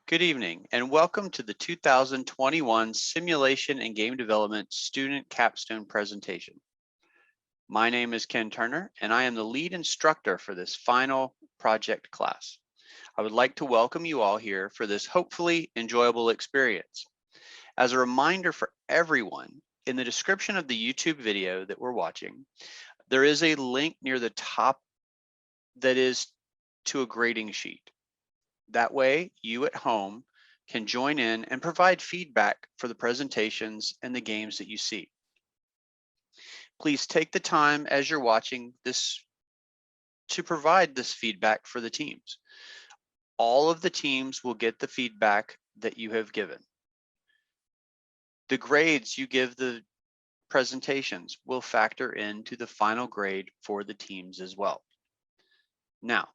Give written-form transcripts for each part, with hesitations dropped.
Good evening and welcome to the 2021 Simulation and Game Development Student Capstone presentation. My name is Ken Turner and I am the lead instructor for this final project class. I would like to welcome you all here for this hopefully enjoyable experience. As a reminder for everyone, in the description of the YouTube video that we're watching, there is a link near the top that is to a grading sheet. That way, you at home can join in and provide feedback for the presentations and the games that you see. Please take the time as you're watching this to provide this feedback for the teams. All of the teams will get the feedback that you have given. The grades you give the presentations will factor into the final grade for the teams as well. Now,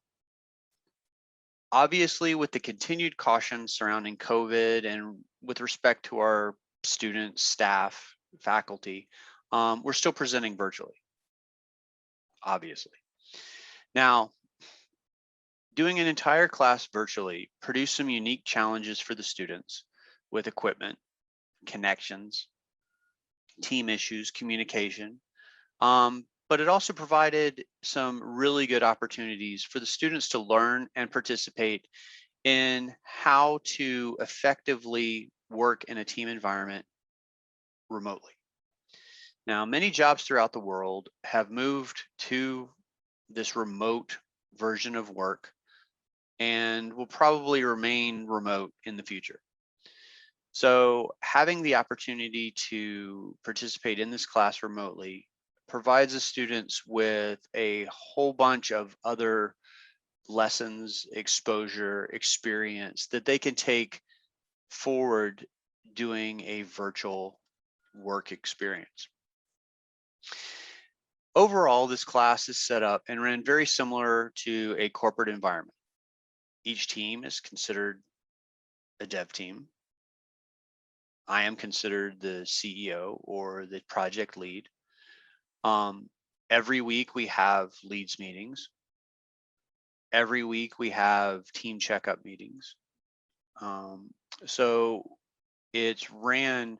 obviously, with the continued caution surrounding COVID and with respect to our students, staff, faculty, we're still presenting virtually, obviously. Now, doing an entire class virtually produced some unique challenges for the students with equipment, connections, team issues, communication, but it also provided some really good opportunities for the students to learn and participate in how to effectively work in a team environment remotely. Now, many jobs throughout the world have moved to this remote version of work and will probably remain remote in the future. So having the opportunity to participate in this class remotely provides the students with a whole bunch of other lessons, exposure, experience that they can take forward doing a virtual work experience. Overall, this class is set up and ran very similar to a corporate environment. Each team is considered a dev team. I am considered the CEO or the project lead. Every week we have leads meetings. Every week we have team checkup meetings. So it's ran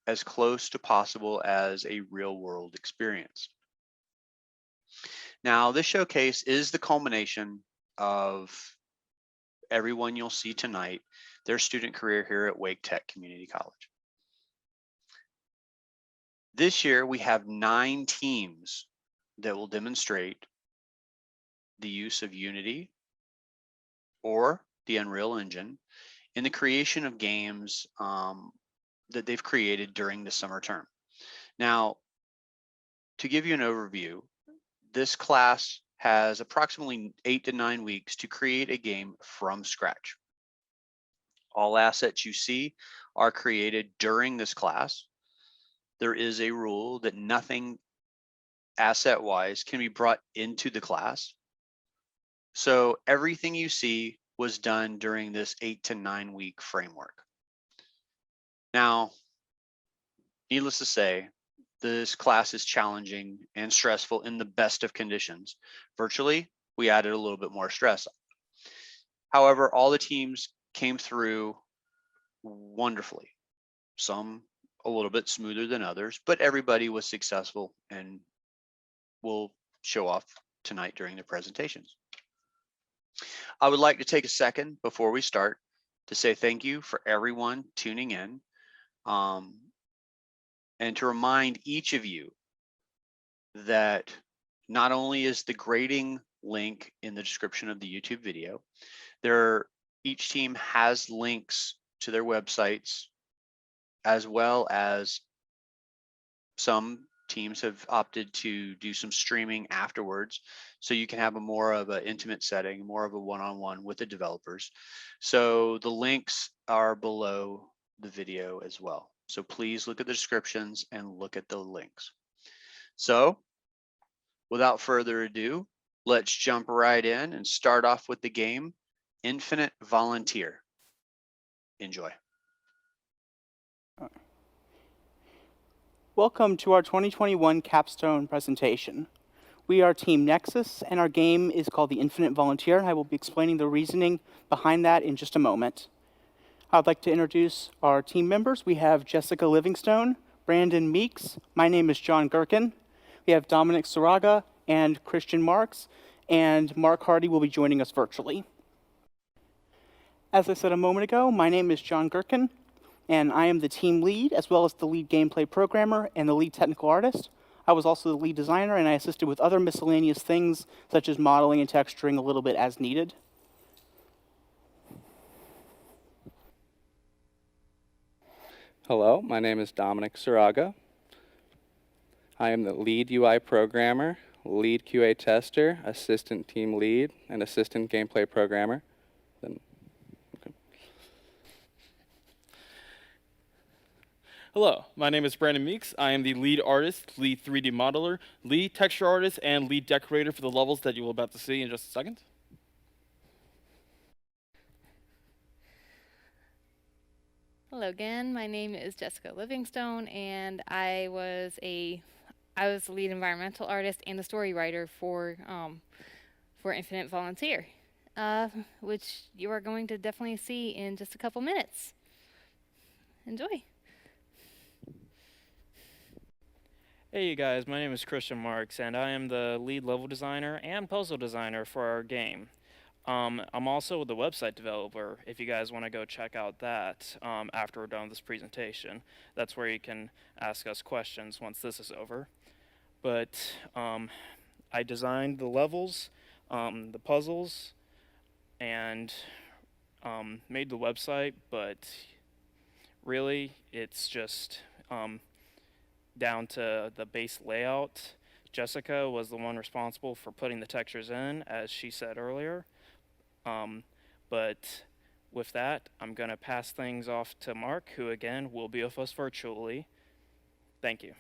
as close to possible as a real world experience. Now, this showcase is the culmination of everyone you'll see tonight, their student career here at Wake Tech Community College. This year, we have 9 teams that will demonstrate the use of Unity or the Unreal Engine in the creation of games that they've created during the summer term. Now, to give you an overview, this class has approximately 8 to 9 weeks to create a game from scratch. All assets you see are created during this class. There is a rule that nothing asset-wise can be brought into the class. So everything you see was done during this 8 to 9 week framework. Now, needless to say, this class is challenging and stressful in the best of conditions. Virtually, we added a little bit more stress. However, all the teams came through wonderfully. Some a little bit smoother than others, but everybody was successful and will show off tonight during the presentations. I would like to take a second before we start to say thank you for everyone tuning in, and to remind each of you that not only is the grading link in the description of the YouTube video, each team has links to their websites, as well as some teams have opted to do some streaming afterwards, so you can have a more of an intimate setting, more of a one-on-one with the developers. So the links are below the video as well. So please look at the descriptions and look at the links. So without further ado, let's jump right in and start off with the game, Infinite Volunteer. Enjoy. Welcome to our 2021 Capstone presentation. We are Team Nexus, and our game is called the Infinite Volunteer, and I will be explaining the reasoning behind that in just a moment. I'd like to introduce our team members. We have Jessica Livingstone, Brandon Meeks. My name is John Gherkin. We have Dominic Saraga and Christian Marks, and Mark Hardy will be joining us virtually. As I said a moment ago, my name is John Gherkin, and I am the team lead, as well as the lead gameplay programmer and the lead technical artist. I was also the lead designer, and I assisted with other miscellaneous things, such as modeling and texturing a little bit as needed. Hello, my name is Dominic Saraga. I am the lead UI programmer, lead QA tester, assistant team lead, and assistant gameplay programmer. Hello, my name is Brandon Meeks. I am the lead artist, lead 3D modeler, lead texture artist, and lead decorator for the levels that you will about to see in just a second. Hello again, my name is Jessica Livingstone, and I was the lead environmental artist and the story writer for Infinite Volunteer, which you are going to definitely see in just a couple minutes. Enjoy. Hey you guys, my name is Christian Marks, and I am the lead level designer and puzzle designer for our game. I'm also the website developer, if you guys want to go check out that after we're done with this presentation. That's where you can ask us questions once this is over. But I designed the levels, the puzzles, and made the website, but really it's just down to the base layout. Jessica was the one responsible for putting the textures in, as she said earlier. But with that, I'm going to pass things off to Mark, who again will be with us virtually. Thank you.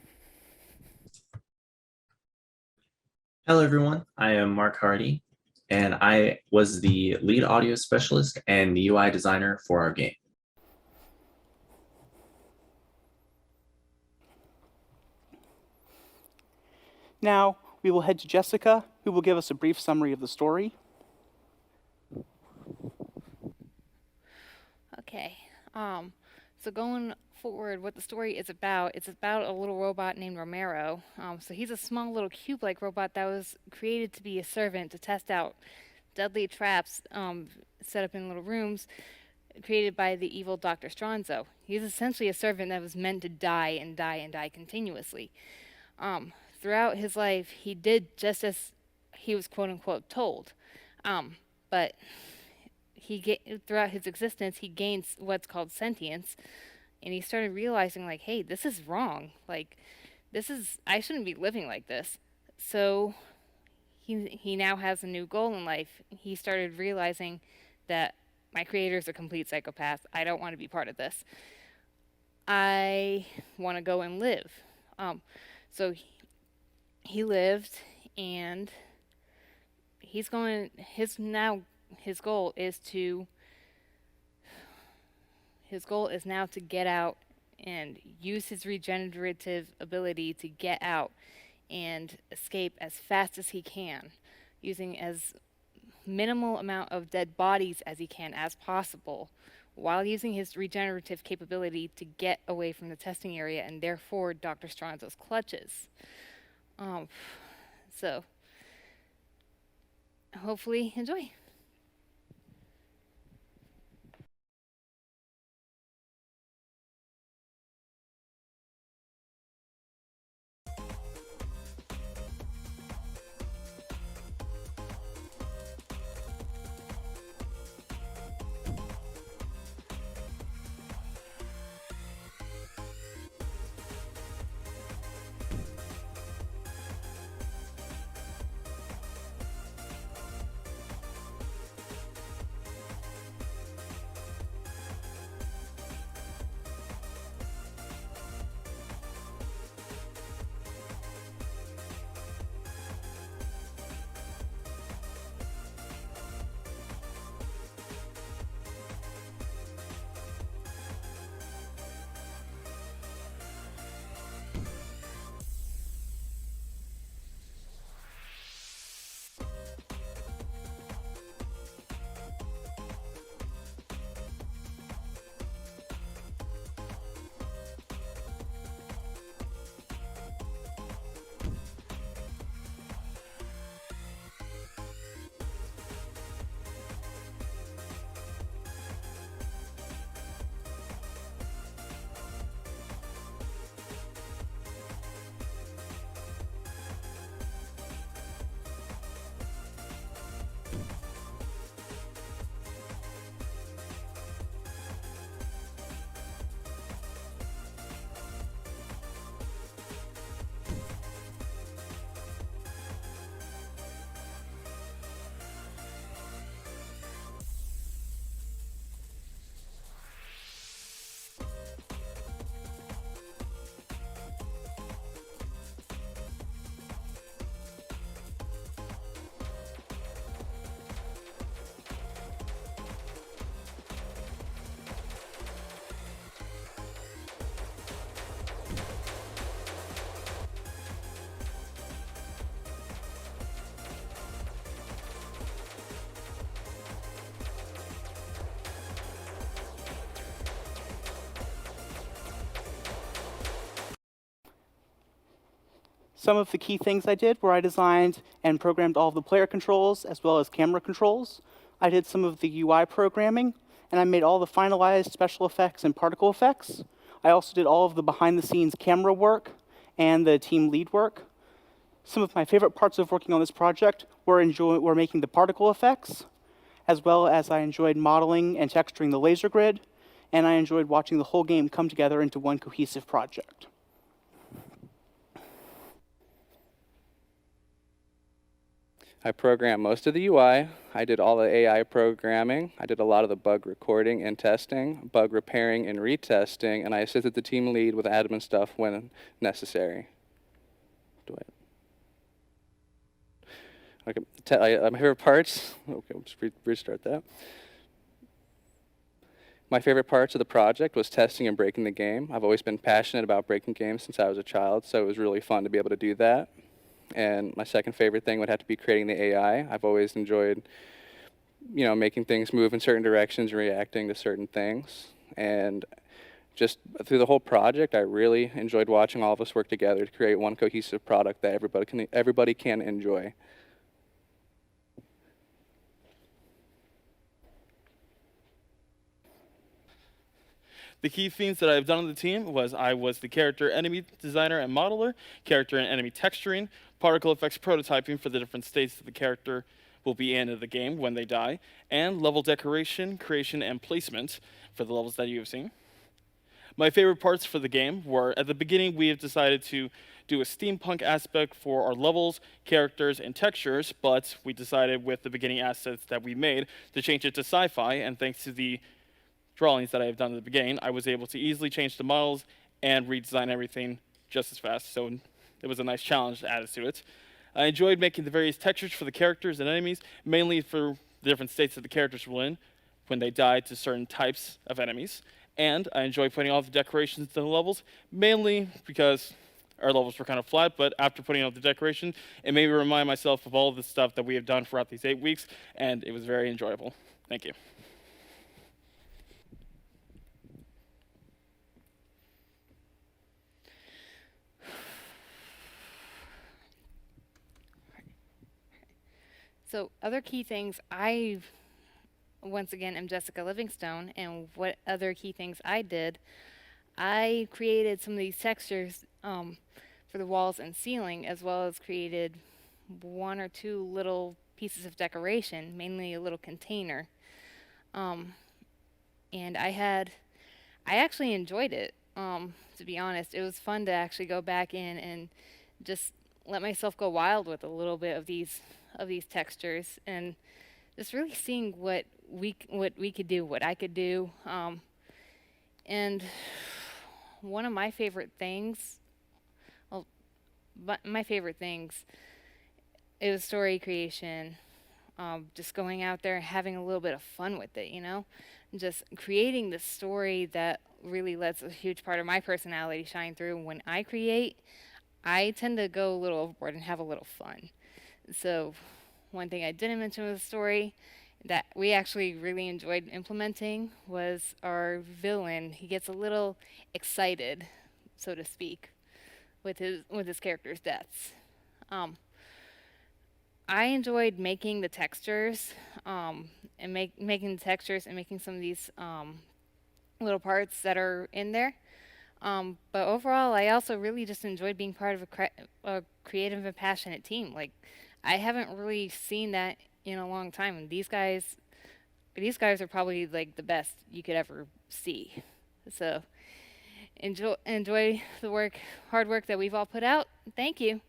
Hello, everyone. I am Mark Hardy, and I was the lead audio specialist and the UI designer for our game. Now, we will head to Jessica, who will give us a brief summary of the story. Okay. So going forward, what the story is about, it's about a little robot named Romero. So he's a small little cube-like robot that was created to be a servant to test out deadly traps set up in little rooms created by the evil Dr. Stronzo. He's essentially a servant that was meant to die and die and die continuously. Throughout his life, he did just as he was quote-unquote told. But throughout his existence, he gains what's called sentience, and he started realizing, like, hey, this is wrong. Like, I shouldn't be living like this. So he now has a new goal in life. He started realizing that my creator is a complete psychopath. I don't want to be part of this. I want to go and live. So he lived, and his goal is now to get out and use his regenerative ability to get out and escape as fast as he can, using as minimal amount of dead bodies as he can as possible, while using his regenerative capability to get away from the testing area and therefore Dr. Stronzo's clutches. So hopefully enjoy. Some of the key things I did were I designed and programmed all of the player controls as well as camera controls. I did some of the UI programming, and I made all the finalized special effects and particle effects. I also did all of the behind-the-scenes camera work and the team lead work. Some of my favorite parts of working on this project were making the particle effects, as well as I enjoyed modeling and texturing the laser grid, and I enjoyed watching the whole game come together into one cohesive project. I programmed most of the UI. I did all the AI programming. I did a lot of the bug recording and testing, bug repairing and retesting, and I assisted the team lead with admin stuff when necessary. Okay, my favorite parts. Okay, we'll just restart that. My favorite parts of the project was testing and breaking the game. I've always been passionate about breaking games since I was a child, so it was really fun to be able to do that. And my second favorite thing would have to be creating the AI. I've always enjoyed, making things move in certain directions and reacting to certain things. And just through the whole project, I really enjoyed watching all of us work together to create one cohesive product that everybody can enjoy. The key themes that I've done on the team was I was the character enemy designer and modeler, character and enemy texturing, particle effects prototyping for the different states that the character will be in the game when they die, and level decoration, creation, and placement for the levels that you have seen. My favorite parts for the game were, at the beginning, we have decided to do a steampunk aspect for our levels, characters, and textures, but we decided with the beginning assets that we made to change it to sci-fi, and thanks to the drawings that I have done at the beginning, I was able to easily change the models and redesign everything just as fast, so it was a nice challenge added to it. I enjoyed making the various textures for the characters and enemies, mainly for the different states that the characters were in when they died to certain types of enemies. And I enjoyed putting all the decorations to the levels, mainly because our levels were kind of flat, but after putting out the decoration, it made me remind myself of all of the stuff that we have done throughout these 8 weeks, and it was very enjoyable. Thank you. So other key things once again, am Jessica Livingstone, and what other key things I did, I created some of these textures for the walls and ceiling, as well as created 1 or 2 little pieces of decoration, mainly a little container. And I actually enjoyed it, to be honest. It was fun to actually go back in and just let myself go wild with a little bit of these textures, and just really seeing what we could do, what I could do. And one of my favorite things, my favorite things, is story creation. Just going out there and having a little bit of fun with it, just creating the story that really lets a huge part of my personality shine through. When I create, I tend to go a little overboard and have a little fun. So one thing I didn't mention with the story that we actually really enjoyed implementing was our villain. He gets a little excited, so to speak, with his character's deaths. I enjoyed making the textures, and making the textures and making some of these little parts that are in there. But overall, I also really just enjoyed being part of a creative and passionate team. Like, I haven't really seen that in a long time, and these guys are probably like the best you could ever see. So enjoy the hard work that we've all put out. Thank you.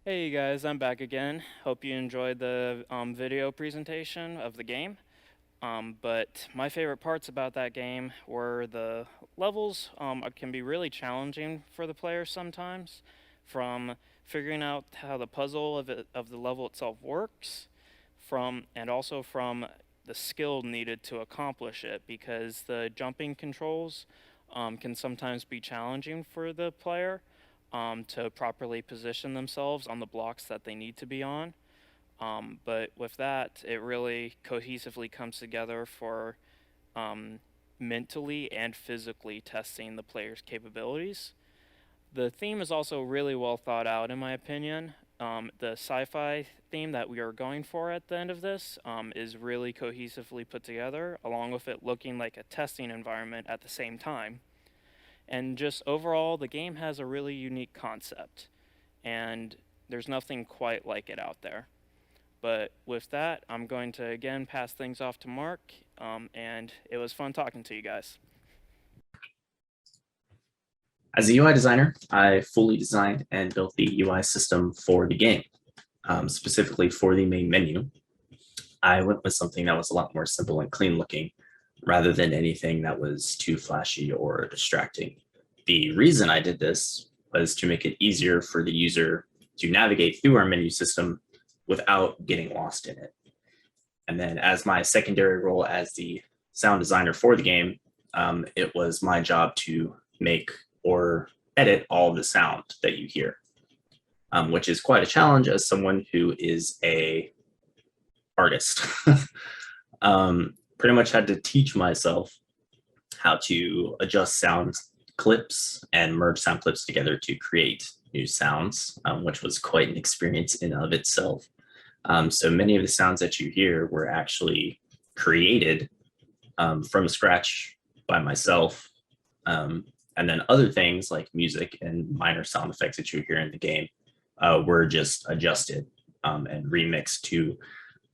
Hey guys, I'm back again. Hope you enjoyed the video presentation of the game. But my favorite parts about that game were the levels. Can be really challenging for the players sometimes, from figuring out how the puzzle of the level itself works, and also from the skill needed to accomplish it, because the jumping controls can sometimes be challenging for the player to properly position themselves on the blocks that they need to be on. But with that, it really cohesively comes together for mentally and physically testing the player's capabilities. The theme is also really well thought out, in my opinion. The sci-fi theme that we are going for at the end of this is really cohesively put together, along with it looking like a testing environment at the same time. And just overall, the game has a really unique concept, and there's nothing quite like it out there. But with that, I'm going to again pass things off to Mark, and it was fun talking to you guys. As a UI designer, I fully designed and built the UI system for the game, specifically for the main menu. I went with something that was a lot more simple and clean looking rather than anything that was too flashy or distracting. The reason I did this was to make it easier for the user to navigate through our menu system without getting lost in it. And then as my secondary role as the sound designer for the game, it was my job to make or edit all the sound that you hear, which is quite a challenge as someone who is a artist. Pretty much had to teach myself how to adjust sound clips and merge sound clips together to create new sounds, which was quite an experience in of itself. So many of the sounds that you hear were actually created from scratch by myself. And then other things like music and minor sound effects that you hear in the game were just adjusted and remixed to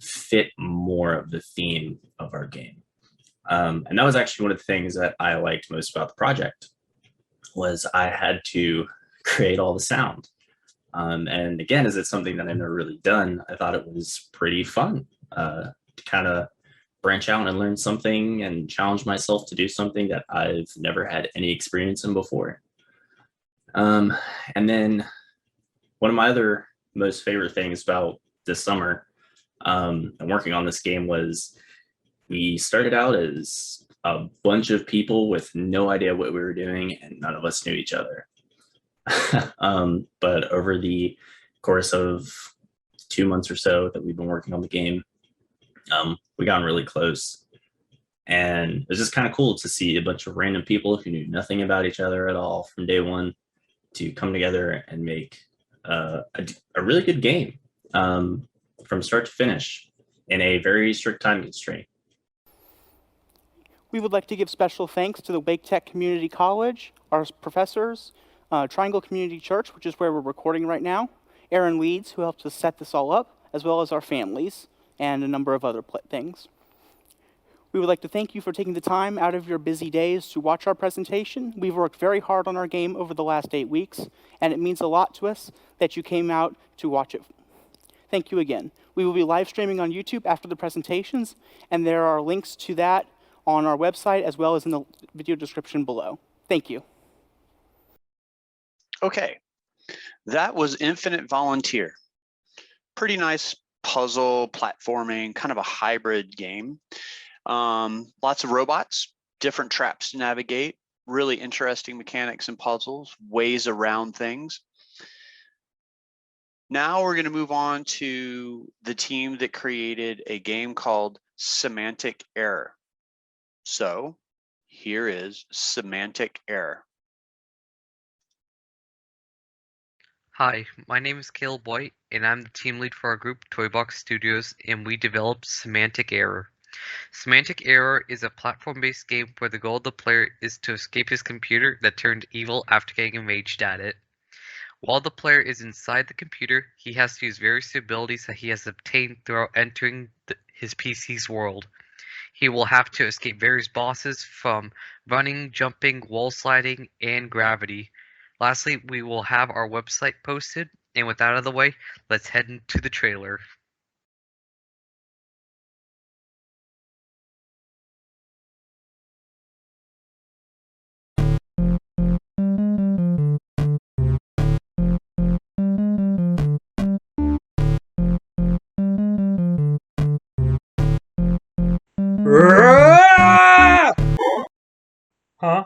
fit more of the theme of our game. And that was actually one of the things that I liked most about the project was I had to create all the sound. And again, as it's something that I've never really done, I thought it was pretty fun to kind of branch out and learn something and challenge myself to do something that I've never had any experience in before. And then one of my other most favorite things about this summer and working on this game was we started out as a bunch of people with no idea what we were doing and none of us knew each other. But over the course of 2 months or so that we've been working on the game, we got really close. And it was just kind of cool to see a bunch of random people who knew nothing about each other at all from day one to come together and make a really good game from start to finish in a very strict time constraint. We would like to give special thanks to the Wake Tech Community College, our professors, Triangle Community Church, which is where we're recording right now, Aaron Leeds, who helped us set this all up, as well as our families, and a number of other things. We would like to thank you for taking the time out of your busy days to watch our presentation. We've worked very hard on our game over the last 8 weeks, and it means a lot to us that you came out to watch it. Thank you again. We will be live streaming on YouTube after the presentations, and there are links to that on our website as well as in the video description below. Thank you. Okay, that was Infinite Volunteer. Pretty nice puzzle platforming, kind of a hybrid game. Lots of robots, different traps to navigate, really interesting mechanics and puzzles, ways around things. Now we're going to move on to the team that created a game called Semantic Error. So here is Semantic Error. Hi, my name is Caleb White, and I'm the team lead for our group, Toybox Studios, and we developed Semantic Error. Semantic Error is a platform-based game where the goal of the player is to escape his computer that turned evil after getting enraged at it. While the player is inside the computer, he has to use various abilities that he has obtained throughout entering his PC's world. He will have to escape various bosses from running, jumping, wall sliding, and gravity. Lastly, we will have our website posted, and with that out of the way, let's head into the trailer. Huh?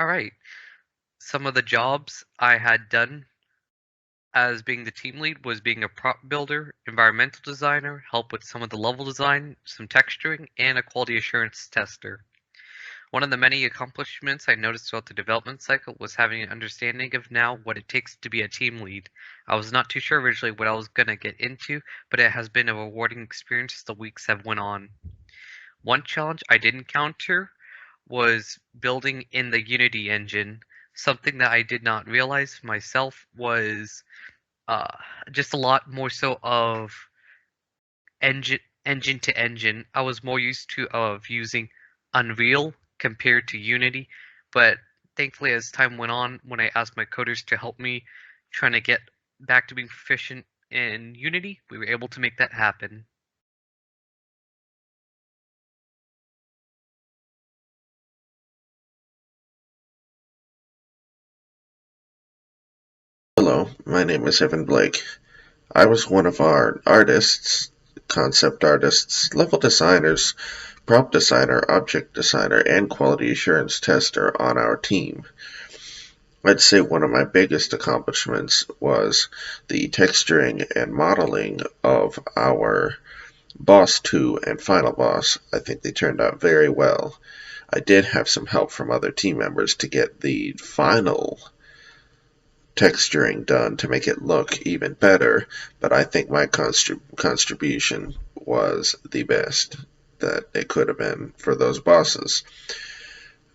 Alright. Some of the jobs I had done as being the team lead was being a prop builder, environmental designer, help with some of the level design, some texturing, and a quality assurance tester. One of the many accomplishments I noticed throughout the development cycle was having an understanding of now what it takes to be a team lead. I was not too sure originally what I was going to get into, but it has been a rewarding experience as the weeks have went on. One challenge I did encounter was building in the Unity engine. Something that I did not realize myself was uh, just a lot more so of engine to engine. I was more used to of using Unreal compared to Unity, but thankfully as time went on, when I asked my coders to help me trying to get back to being proficient in Unity, we were able to make that happen. Hello, my name is Evan Blake. I was one of our artists, concept artists, level designers, prop designer, object designer, and quality assurance tester on our team. I'd say one of my biggest accomplishments was the texturing and modeling of our boss 2 and final boss. I think they turned out very well. I did have some help from other team members to get the final texturing done to make it look even better, but I think my contribution was the best that it could have been for those bosses.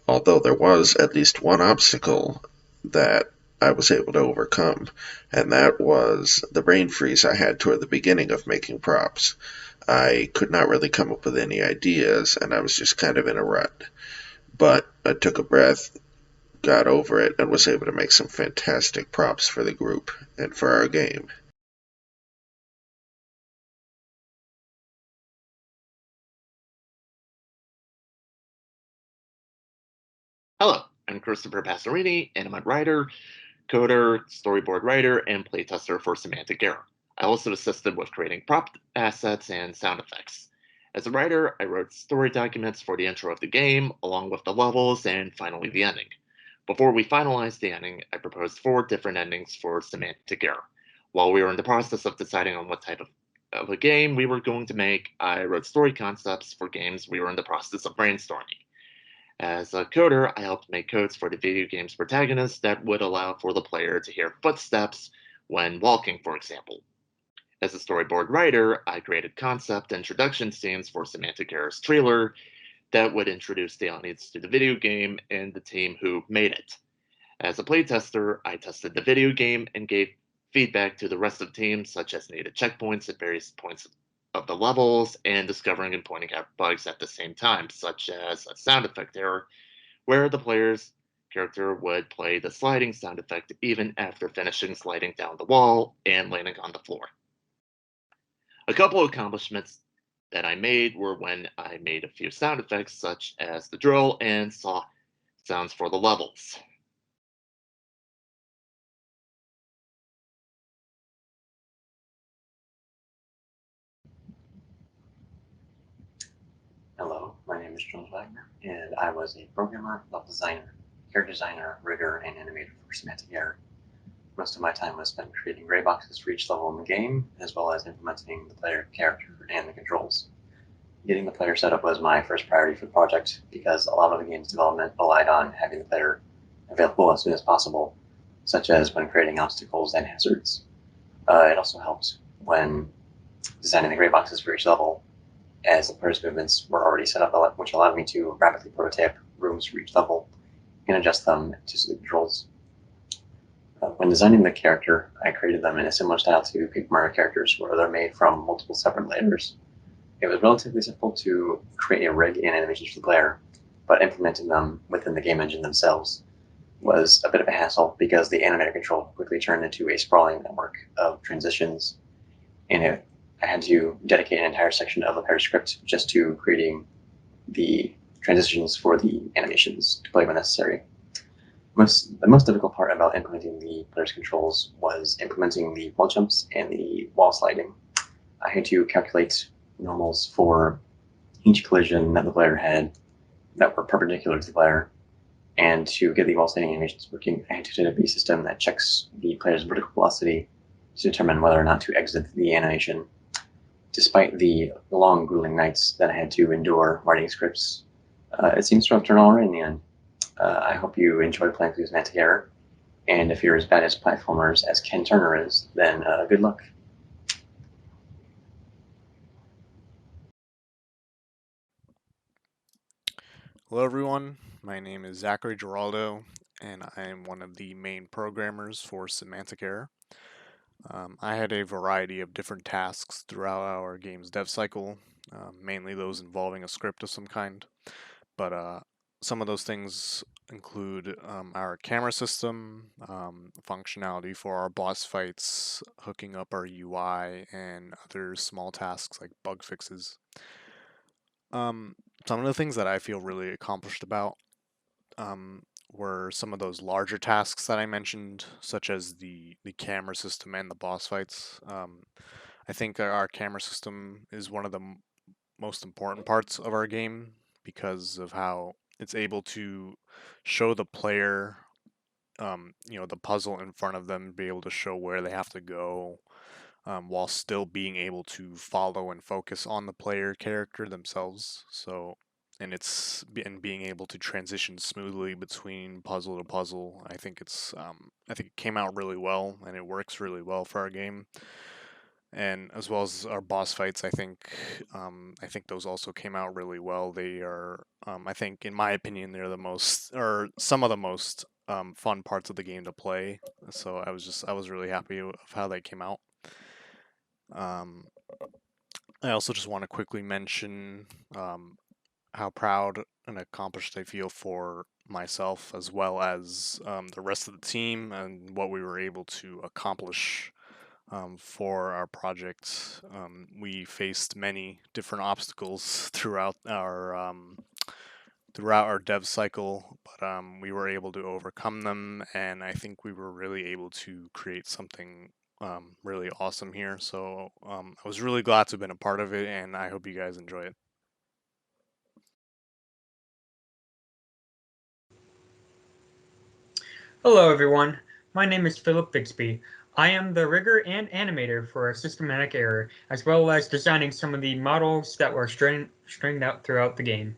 Although there was at least one obstacle that I was able to overcome, and that was the brain freeze I had toward the beginning of making props. I could not really come up with any ideas, and I was just kind of in a rut. But I took a breath, got over it, and was able to make some fantastic props for the group and for our game. Hello, I'm Christopher Passerini, and I'm a writer, coder, storyboard writer, and playtester for Semantic Error. I also assisted with creating prop assets and sound effects. As a writer, I wrote story documents for the intro of the game, along with the levels and finally the ending. Before we finalized the ending, I proposed 4 different endings for Semantic Error. While we were in the process of deciding on what type of a game we were going to make, I wrote story concepts for games we were in the process of brainstorming. As a coder, I helped make codes for the video game's protagonist that would allow for the player to hear footsteps when walking, for example. As a storyboard writer, I created concept introduction scenes for Semantic Error's trailer that would introduce the audience to the video game and the team who made it. As a playtester, I tested the video game and gave feedback to the rest of the team, such as needed checkpoints at various points of the levels and discovering and pointing out bugs at the same time, such as a sound effect error, where the player's character would play the sliding sound effect even after finishing sliding down the wall and landing on the floor. A couple of accomplishments that I made were when I made a few sound effects, such as the drill and saw sounds for the levels. Hello, my name is Jones Wagner, and I was a programmer, level designer, character designer, rigger, and animator for Semantic Error. Most of my time was spent creating gray boxes for each level in the game, as well as implementing the player character and the controls. Getting the player set up was my first priority for the project, because a lot of the game's development relied on having the player available as soon as possible, such as when creating obstacles and hazards. It also helped when designing the gray boxes for each level, as the player's movements were already set up, which allowed me to rapidly prototype rooms for each level and adjust them to the controls. When designing the character, I created them in a similar style to Paper Mario characters, where they're made from multiple separate layers. It was relatively simple to create a rig and animations for the player, but implementing them within the game engine themselves was a bit of a hassle because the animator control quickly turned into a sprawling network of transitions, and I had to dedicate an entire section of the player script just to creating the transitions for the animations to play when necessary. The most difficult part about implementing the player's controls was implementing the wall jumps and the wall sliding. I had to calculate normals for each collision that the player had that were perpendicular to the player, And to get the well-standing animations working, I had to develop a system that checks the player's vertical velocity to determine whether or not to exit the animation. Despite the long, grueling nights that I had to endure writing scripts, it seems to have turned out right in the end. I hope you enjoy playing through Semantic Error, and if you're as bad as platformers as Ken Turner is, then good luck. Hello everyone, my name is Zachary Giraldo, and I am one of the main programmers for Semantic Error. I had a variety of different tasks throughout our game's dev cycle, mainly those involving a script of some kind, but some of those things include our camera system, functionality for our boss fights, hooking up our UI, and other small tasks like bug fixes. Some of the things that I feel really accomplished about were some of those larger tasks that I mentioned, such as the camera system and the boss fights. I think our camera system is one of the most important parts of our game because of how it's able to show the player, the puzzle in front of them, be able to show where they have to go, while still being able to follow and focus on the player character themselves. And being able to transition smoothly between puzzle to puzzle. I think it came out really well, and it works really well for our game. And as well as our boss fights, I think those also came out really well. They are, I think, in my opinion, they're the most, or some of the most fun parts of the game to play. So I was really happy of how they came out. Um, I also just want to quickly mention how proud and accomplished I feel for myself as well as the rest of the team and what we were able to accomplish for our project. We faced many different obstacles throughout our dev cycle, but we were able to overcome them, and I think we were really able to create something really awesome here. So I was really glad to have been a part of it, and I hope you guys enjoy it. Hello everyone, my name is Philip Bixby. I am the rigger and animator for Systematic Error, as well as designing some of the models that were stringed out throughout the game.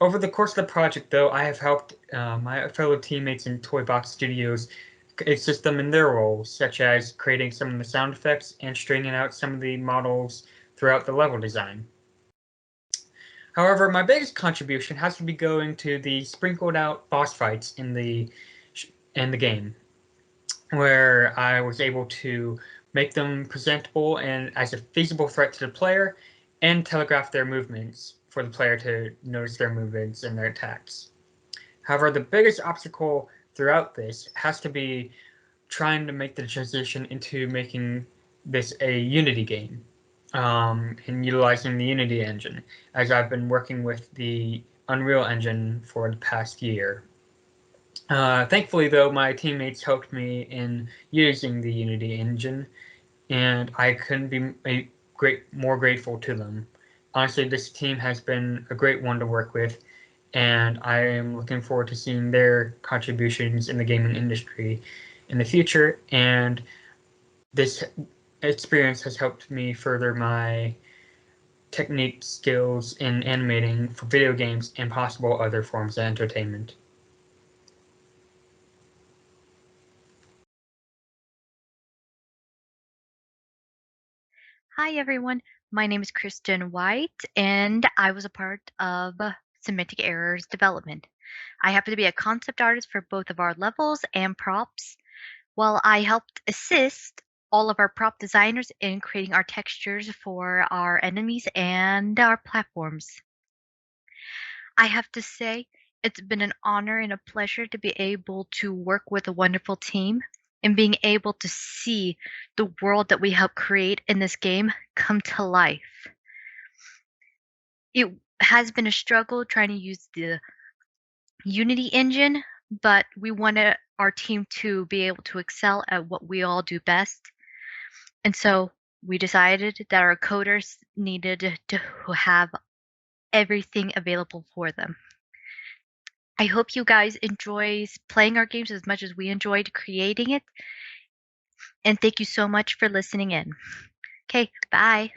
Over the course of the project, though, I have helped my fellow teammates in Toybox Studios assist them in their roles, such as creating some of the sound effects and stringing out some of the models throughout the level design. However, my biggest contribution has to be going to the sprinkled out boss fights in the game, where I was able to make them presentable and as a feasible threat to the player, and telegraph their movements for the player to notice their movements and their attacks. However, the biggest obstacle throughout this has to be trying to make the transition into making this a Unity game, and utilizing the Unity engine, as I've been working with the Unreal Engine for the past year. Thankfully, though, my teammates helped me in using the Unity engine, and I couldn't be more grateful to them. Honestly, this team has been a great one to work with, and I am looking forward to seeing their contributions in the gaming industry in the future, and this experience has helped me further my technique skills in animating for video games and possible other forms of entertainment. Hi everyone, my name is Kristen White, and I was a part of Semantic Error's development. I happen to be a concept artist for both of our levels and props, while I helped assist all of our prop designers in creating our textures for our enemies and our platforms. I have to say, it's been an honor and a pleasure to be able to work with a wonderful team and being able to see the world that we help create in this game come to life. It has been a struggle trying to use the Unity engine, but we wanted our team to be able to excel at what we all do best. And so we decided that our coders needed to have everything available for them. I hope you guys enjoy playing our games as much as we enjoyed creating it. And thank you so much for listening in. Okay, bye.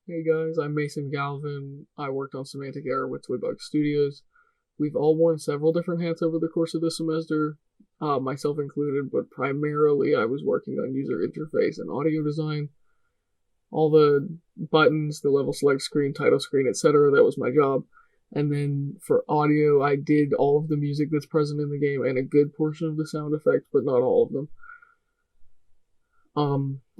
Hey guys, I'm Mason Galvin. I worked on Semantic Error with Toybug Studios. We've all worn several different hats over the course of the semester, myself included, but primarily I was working on user interface and audio design. All the buttons, the level select screen, title screen, etc., that was my job. And then for audio, I did all of the music that's present in the game and a good portion of the sound effects, but not all of them.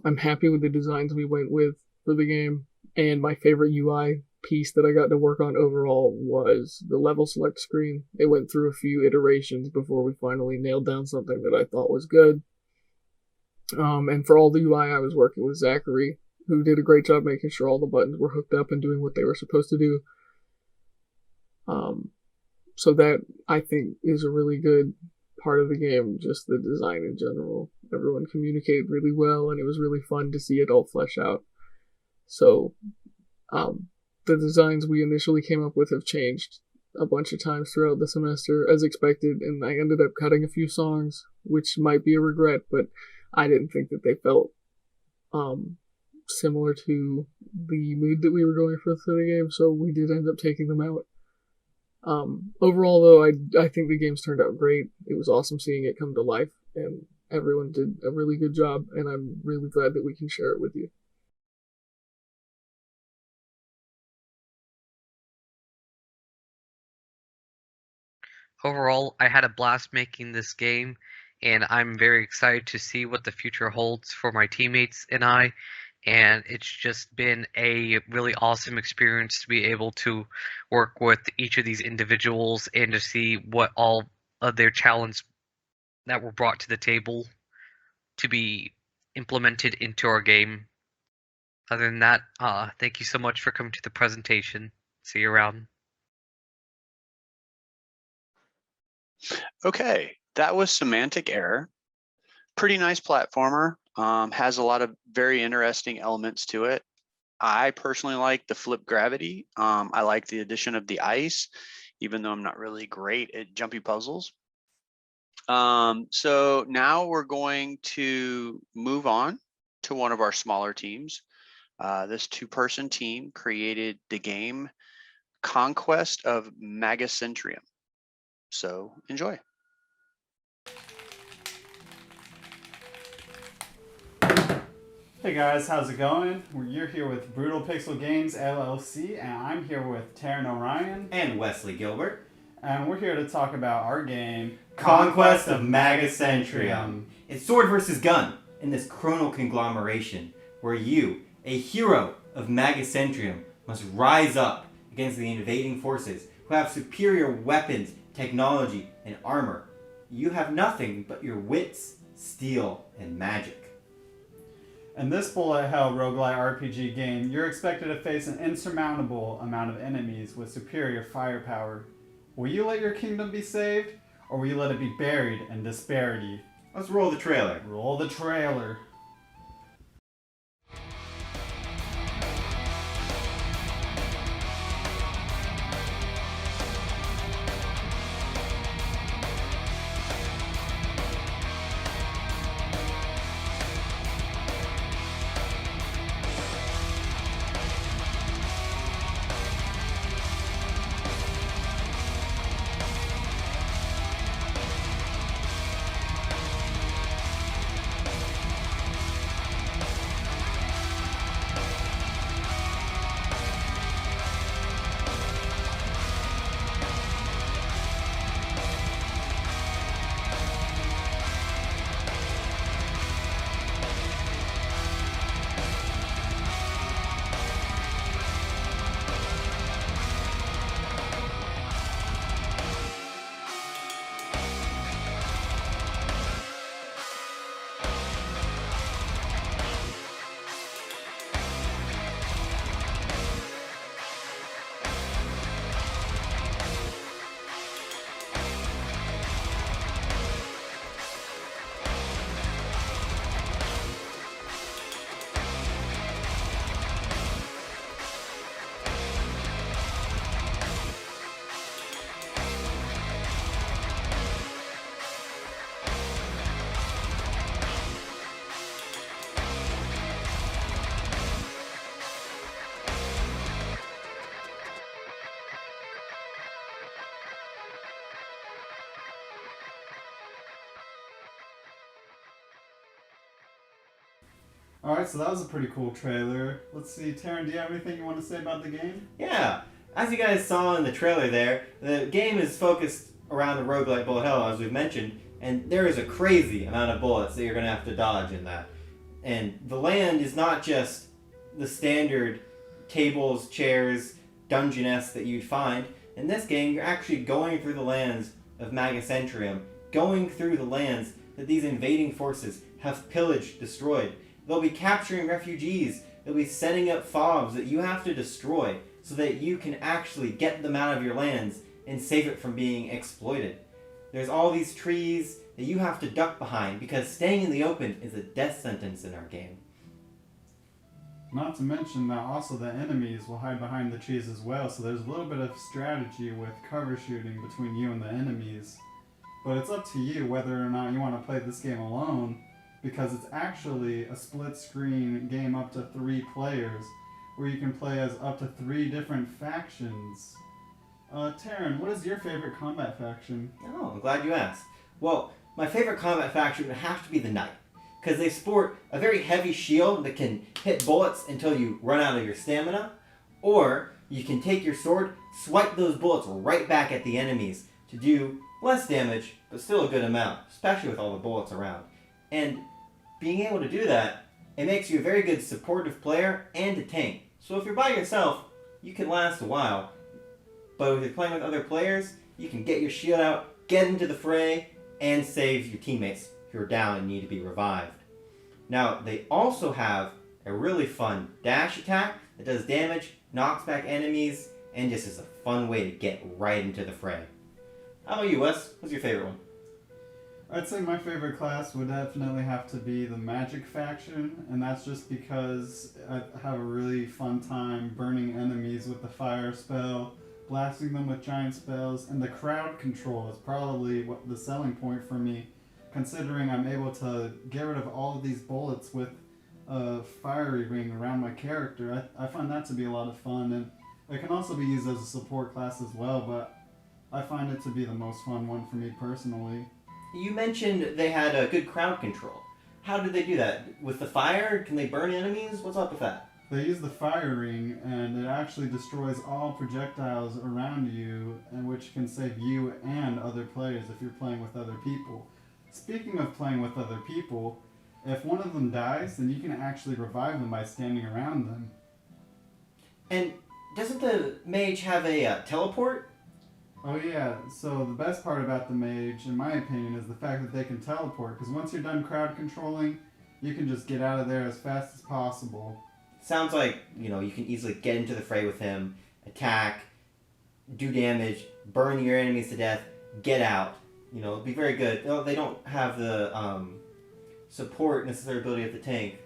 I'm happy with the designs we went with for the game. And my favorite UI piece that I got to work on overall was the level select screen. It went through a few iterations before we finally nailed down something that I thought was good. And for all the UI, I was working with Zachary, who did a great job making sure all the buttons were hooked up and doing what they were supposed to do. So that, I think, is a really good part of the game, just the design in general. Everyone communicated really well, and it was really fun to see it all flesh out. So, the designs we initially came up with have changed a bunch of times throughout the semester, as expected, and I ended up cutting a few songs, which might be a regret, but I didn't think that they felt similar to the mood that we were going for the game, so we did end up taking them out. Overall, though, I think the games turned out great. It was awesome seeing it come to life, and everyone did a really good job, and I'm really glad that we can share it with you. Overall, I had a blast making this game, and I'm very excited to see what the future holds for my teammates and I. And it's just been a really awesome experience to be able to work with each of these individuals and to see what all of their talents that were brought to the table to be implemented into our game. Other than that, thank you so much for coming to the presentation. See you around. Okay, that was Semantic Error. Pretty nice platformer. Has a lot of very interesting elements to it. I personally like the flip gravity. I like the addition of the ice, even though I'm not really great at jumpy puzzles. So now we're going to move on to one of our smaller teams. This two-person team created the game Conquest of Magacentrium. So enjoy. Hey guys, how's it going? You're here with Brutal Pixel Games LLC, and I'm here with Taryn O'Ryan and Wesley Gilbert, and we're here to talk about our game Conquest of Magacentrium. It's sword versus gun in this chronal conglomeration where you, a hero of Magacentrium, must rise up against the invading forces who have superior weapons, technology, and armor. You have nothing but your wits, steel, and magic. In this bullet hell roguelite RPG game, you're expected to face an insurmountable amount of enemies with superior firepower. Will you let your kingdom be saved, or will you let it be buried in disparity? Let's roll the trailer. Roll the trailer. Alright, so that was a pretty cool trailer. Let's see, Taryn, do you have anything you want to say about the game? Yeah, as you guys saw in the trailer there, the game is focused around the roguelike bullet hell, as we've mentioned, and there is a crazy amount of bullets that you're going to have to dodge in that. And the land is not just the standard tables, chairs, dungeon-esque that you'd find. In this game, you're actually going through the lands of Magacentrium, going through the lands that these invading forces have pillaged, destroyed. They'll be capturing refugees. They'll be setting up fobs that you have to destroy so that you can actually get them out of your lands and save it from being exploited. There's all these trees that you have to duck behind because staying in the open is a death sentence in our game. Not to mention that also the enemies will hide behind the trees as well, so there's a little bit of strategy with cover shooting between you and the enemies. But it's up to you whether or not you want to play this game alone, because it's actually a split-screen game up to 3 players, where you can play as up to 3 different factions. Taryn, what is your favorite combat faction? Oh, I'm glad you asked. Well, my favorite combat faction would have to be the Knight, because they sport a very heavy shield that can hit bullets until you run out of your stamina, or you can take your sword, swipe those bullets right back at the enemies to do less damage, but still a good amount, especially with all the bullets around. And being able to do that, it makes you a very good supportive player and a tank. So if you're by yourself, you can last a while, but if you're playing with other players, you can get your shield out, get into the fray, and save your teammates who are down and need to be revived. Now, they also have a really fun dash attack that does damage, knocks back enemies, and just is a fun way to get right into the fray. How about you, Wes? What's your favorite one? I'd say my favorite class would definitely have to be the Magic faction, and that's just because I have a really fun time burning enemies with the fire spell, blasting them with giant spells, and the crowd control is probably what the selling point for me, considering I'm able to get rid of all of these bullets with a fiery ring around my character. I find that to be a lot of fun, and it can also be used as a support class as well, but I find it to be the most fun one for me personally. You mentioned they had a good crowd control. How did they do that? With the fire? Can they burn enemies? What's up with that? They use the fire ring, and it actually destroys all projectiles around you, and which can save you and other players if you're playing with other people. Speaking of playing with other people, if one of them dies, then you can actually revive them by standing around them. And doesn't the mage have a teleport? Oh yeah, so the best part about the mage, in my opinion, is the fact that they can teleport, because once you're done crowd controlling, you can just get out of there as fast as possible. Sounds like, you can easily get into the fray with him, attack, do damage, burn your enemies to death, get out. It'd be very good. They don't have the support necessary ability of the tank.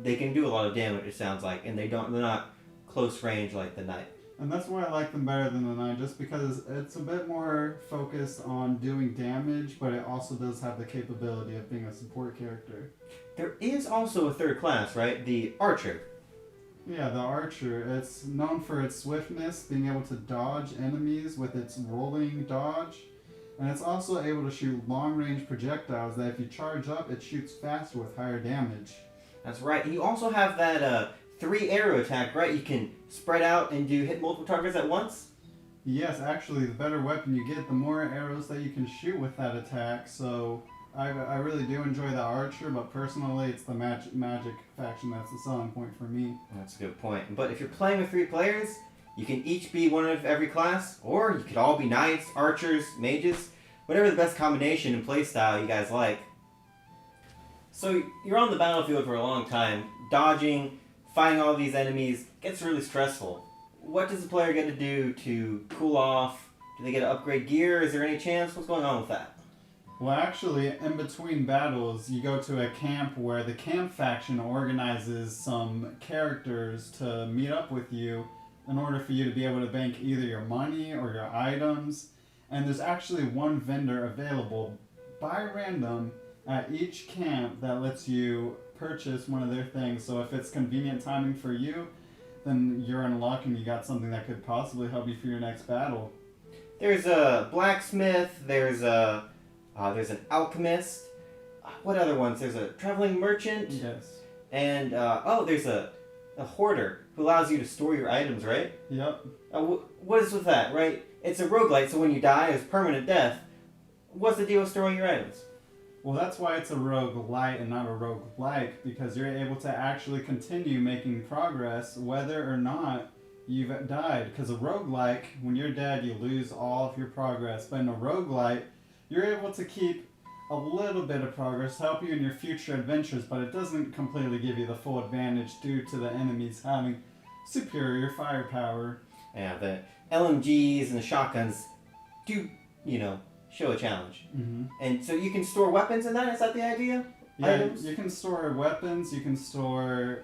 They can do a lot of damage, it sounds like, and they're not close range like the Knight. And that's why I like them better than the Knight, just because it's a bit more focused on doing damage, but it also does have the capability of being a support character. There is also a third class, right? The Archer. Yeah, the Archer. It's known for its swiftness, being able to dodge enemies with its rolling dodge. And it's also able to shoot long-range projectiles that if you charge up, it shoots faster with higher damage. That's right. And you also have that 3 arrow attack, right? You can spread out and hit multiple targets at once? Yes, actually, the better weapon you get, the more arrows that you can shoot with that attack. So I really do enjoy the Archer, but personally, it's the magic faction that's the selling point for me. That's a good point. But if you're playing with 3 players, you can each be one of every class, or you could all be knights, archers, mages, whatever the best combination and playstyle you guys like. So you're on the battlefield for a long time, dodging, fighting all these enemies, gets really stressful. What does the player get to do to cool off? Do they get to upgrade gear? Is there any chance? What's going on with that? Well, actually, in between battles, you go to a camp where the camp faction organizes some characters to meet up with you in order for you to be able to bank either your money or your items. And there's actually one vendor available by random at each camp that lets you purchase one of their things. So if it's convenient timing for you, then you're in luck and you got something that could possibly help you for your next battle. There's a blacksmith, there's an alchemist. What other ones? There's a traveling merchant. Yes. And oh, there's a hoarder who allows you to store your items, right? Yep. What is with that, right? It's a roguelite, so when you die, it's permanent death. What's the deal with storing your items? Well, that's why it's a roguelite and not a roguelike, because you're able to actually continue making progress whether or not you've died. Because a roguelike, when you're dead, you lose all of your progress. But in a roguelite, you're able to keep a little bit of progress to help you in your future adventures, but it doesn't completely give you the full advantage due to the enemies having superior firepower. Yeah, the LMGs and the shotguns do, show a challenge. Mm-hmm. And so you can store weapons in that? Is that the idea? Yeah, Items? you can store weapons, you can store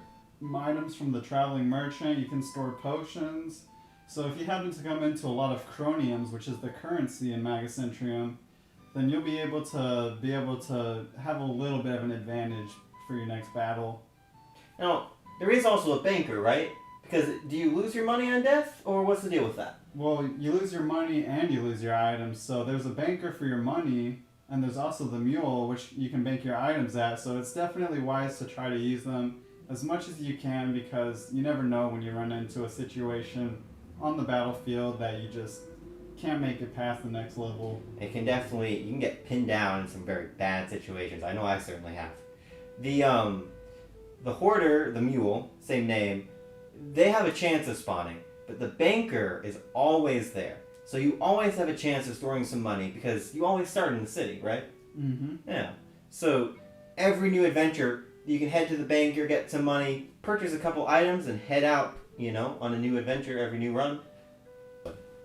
items from the traveling merchant, you can store potions. So if you happen to come into a lot of chroniums, which is the currency in Magacentrium, then you'll be able to have a little bit of an advantage for your next battle. Now, there is also a banker, right? Because do you lose your money on death, or what's the deal with that? Well, you lose your money and you lose your items. So there's a banker for your money, and there's also the mule, which you can bank your items at. So it's definitely wise to try to use them as much as you can, because you never know when you run into a situation on the battlefield that you just can't make it past the next level. You can get pinned down in some very bad situations. I know I certainly have. The hoarder, the mule, same name, they have a chance of spawning, but the banker is always there. So you always have a chance of storing some money because you always start in the city, right? Mm-hmm. Yeah. So every new adventure, you can head to the banker, get some money, purchase a couple items, and head out, on a new adventure every new run.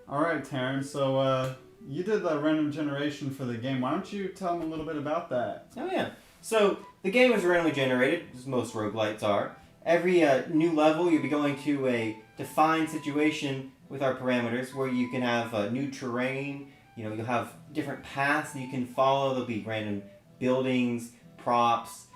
All right, Taryn. So you did the random generation for the game. Why don't you tell them a little bit about that? Oh yeah. So the game is randomly generated, as most roguelites are. Every new level, you'll be going to a defined situation with our parameters where you can have new terrain. You'll have different paths that you can follow. There'll be random buildings, props.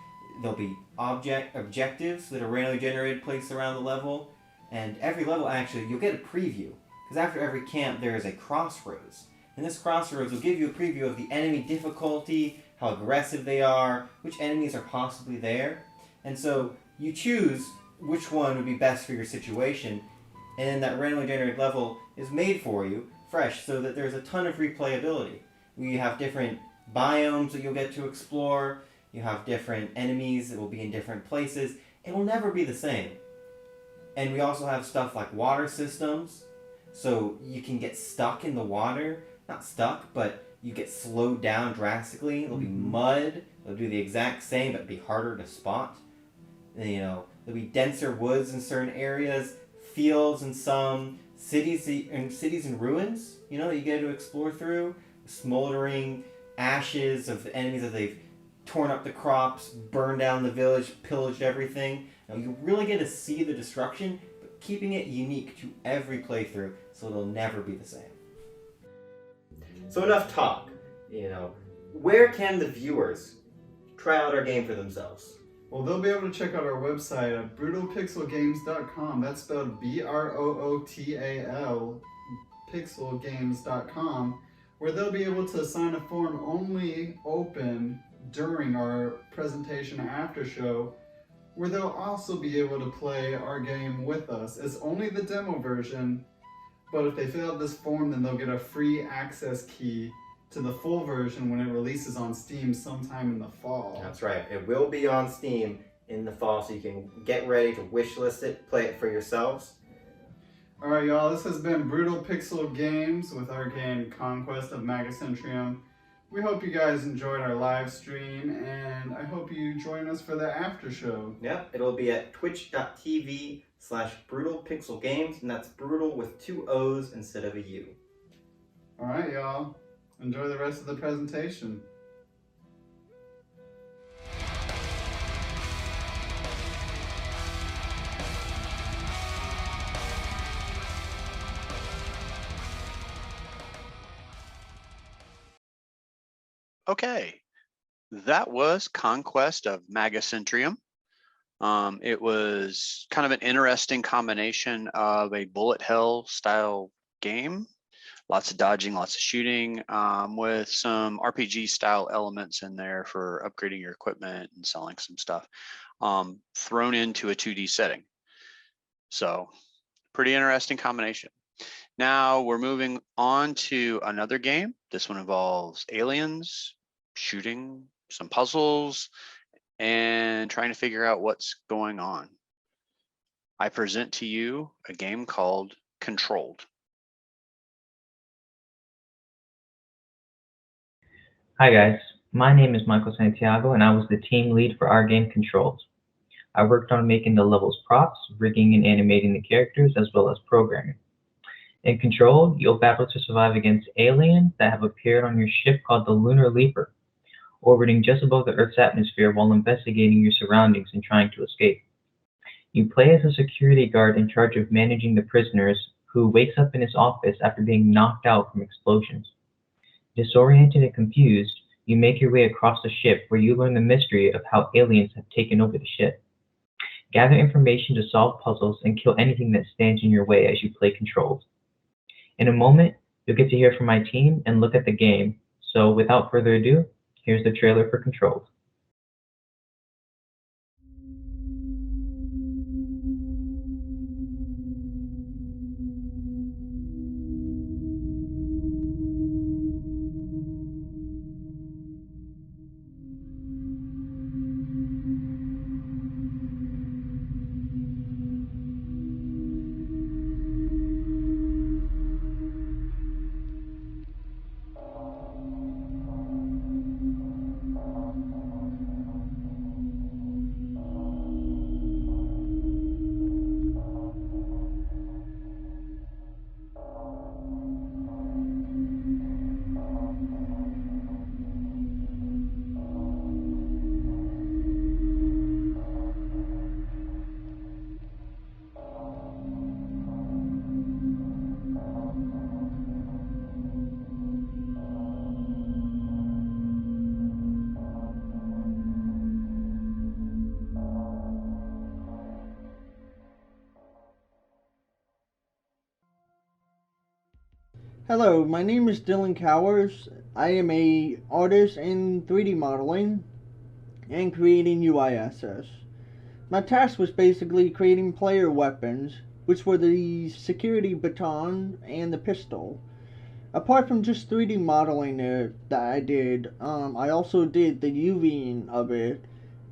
There'll be objectives that are randomly generated placed around the level. And every level, actually, you'll get a preview. Because after every camp, there is a crossroads. And this crossroads will give you a preview of the enemy difficulty, how aggressive they are, which enemies are possibly there. And so you choose which one would be best for your situation, and then that randomly generated level is made for you, fresh, so that there's a ton of replayability. You have different biomes that you'll get to explore, you have different enemies that will be in different places. It will never be the same. And we also have stuff like water systems, so you can get stuck in the water. Not stuck, but you get slowed down drastically. It'll be mud. It'll do the exact same, but be harder to spot. There'll be denser woods in certain areas, fields in some, cities in ruins, that you get to explore through. Smoldering ashes of the enemies as they've torn up the crops, burned down the village, pillaged everything. Now you really get to see the destruction, but keeping it unique to every playthrough, so it'll never be the same. So enough talk. Where can the viewers try out our game for themselves? Well, they'll be able to check out our website at brutalpixelgames.com. That's spelled BROOTAL pixelgames.com, where they'll be able to sign a form only open during our presentation after show, where they'll also be able to play our game with us. It's only the demo version, but if they fill out this form, then they'll get a free access key to the full version when it releases on Steam sometime in the fall. That's right. It will be on Steam in the fall, so you can get ready to wishlist it, play it for yourselves. Alright, y'all, this has been Brutal Pixel Games with our game Conquest of Magacentrium. We hope you guys enjoyed our live stream, and I hope you join us for the after show. Yep, it'll be at twitch.tv/brutalpixelgames, and that's brutal with 2 O's instead of a U. Alright, y'all. Enjoy the rest of the presentation. Okay, that was Conquest of Magacentrium. It was kind of an interesting combination of a bullet hell style game. Lots of dodging, lots of shooting, with some RPG style elements in there for upgrading your equipment and selling some stuff. thrown into a 2D setting. So pretty interesting combination. Now we're moving on to another game. This one involves aliens, shooting, some puzzles, and trying to figure out what's going on. I present to you a game called Controlled. Hi guys, my name is Michael Santiago and I was the team lead for our game Controlled. I worked on making the levels props, rigging and animating the characters, as well as programming. In Control, you'll battle to survive against aliens that have appeared on your ship called the Lunar Leaper, orbiting just above the Earth's atmosphere while investigating your surroundings and trying to escape. You play as a security guard in charge of managing the prisoners who wakes up in his office after being knocked out from explosions. Disoriented and confused, you make your way across the ship where you learn the mystery of how aliens have taken over the ship. Gather information to solve puzzles and kill anything that stands in your way as you play Controlled. In a moment, you'll get to hear from my team and look at the game, so without further ado, here's the trailer for Controlled. Hello, my name is Dylan Cowers. I am a artist in 3D modeling and creating UI assets. My task was basically creating player weapons, which were the security baton and the pistol. Apart from just 3D modeling it that I did, I also did the UVing of it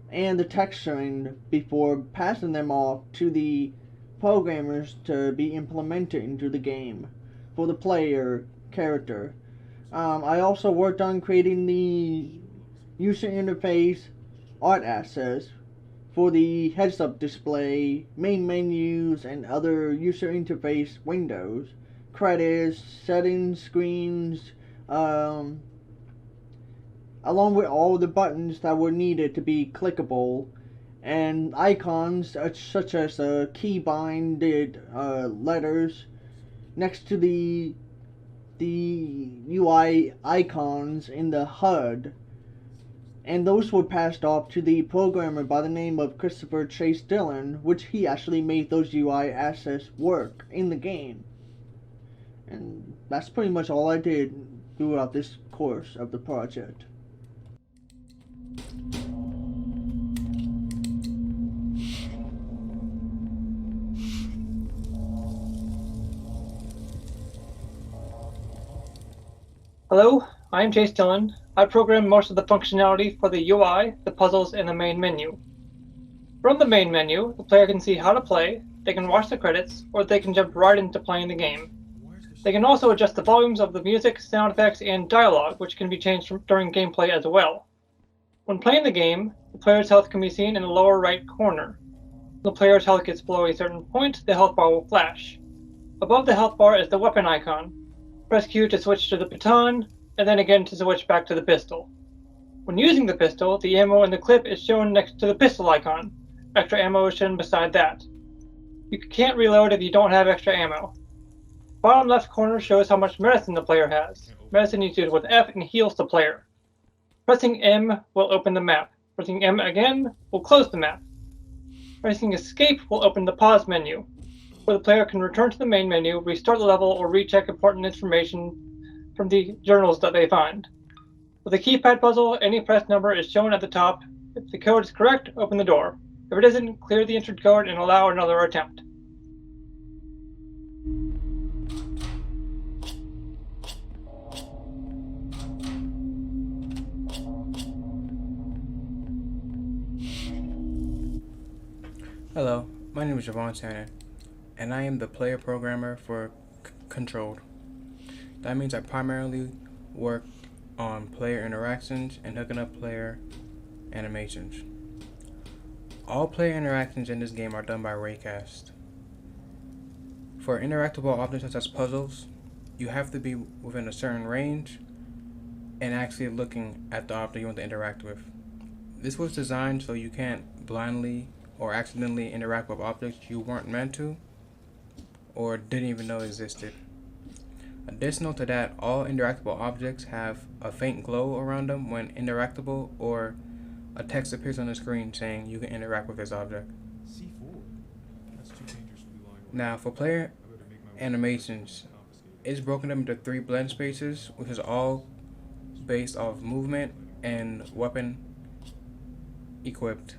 and the texturing before passing them off to the programmers to be implemented into the game for the player character. I also worked on creating the user interface art assets for the heads-up display, main menus, and other user interface windows, credits, settings screens, along with all the buttons that were needed to be clickable, and icons such as key-binded letters next to the UI icons in the HUD, and those were passed off to the programmer by the name of Christopher Chase Dillon, which he actually made those UI assets work in the game. And that's pretty much all I did throughout this course of the project. Hello, I am Chase Dillon. I program most of the functionality for the UI, the puzzles, and the main menu. From the main menu, the player can see how to play, they can watch the credits, or they can jump right into playing the game. They can also adjust the volumes of the music, sound effects, and dialogue, which can be changed during gameplay as well. When playing the game, the player's health can be seen in the lower right corner. When the player's health gets below a certain point, the health bar will flash. Above the health bar is the weapon icon. Press Q to switch to the baton, and then again to switch back to the pistol. When using the pistol, the ammo in the clip is shown next to the pistol icon. Extra ammo is shown beside that. You can't reload if you don't have extra ammo. Bottom left corner shows how much medicine the player has. Medicine is used with F and heals the player. Pressing M will open the map. Pressing M again will close the map. Pressing Escape will open the pause menu, where the player can return to the main menu, restart the level, or recheck important information from the journals that they find. With a keypad puzzle, any pressed number is shown at the top. If the code is correct, open the door. If it isn't, clear the entered code and allow another attempt. Hello, my name is Javon Tanner, and I am the player programmer for Controlled. That means I primarily work on player interactions and hooking up player animations. All player interactions in this game are done by Raycast. For interactable objects such as puzzles, you have to be within a certain range and actually looking at the object you want to interact with. This was designed so you can't blindly or accidentally interact with objects you weren't meant to or didn't even know existed. Additional to that, all interactable objects have a faint glow around them when interactable, or a text appears on the screen saying you can interact with this object. Now, for player animations, it's broken up into 3 blend spaces, which is all based off movement and weapon equipped.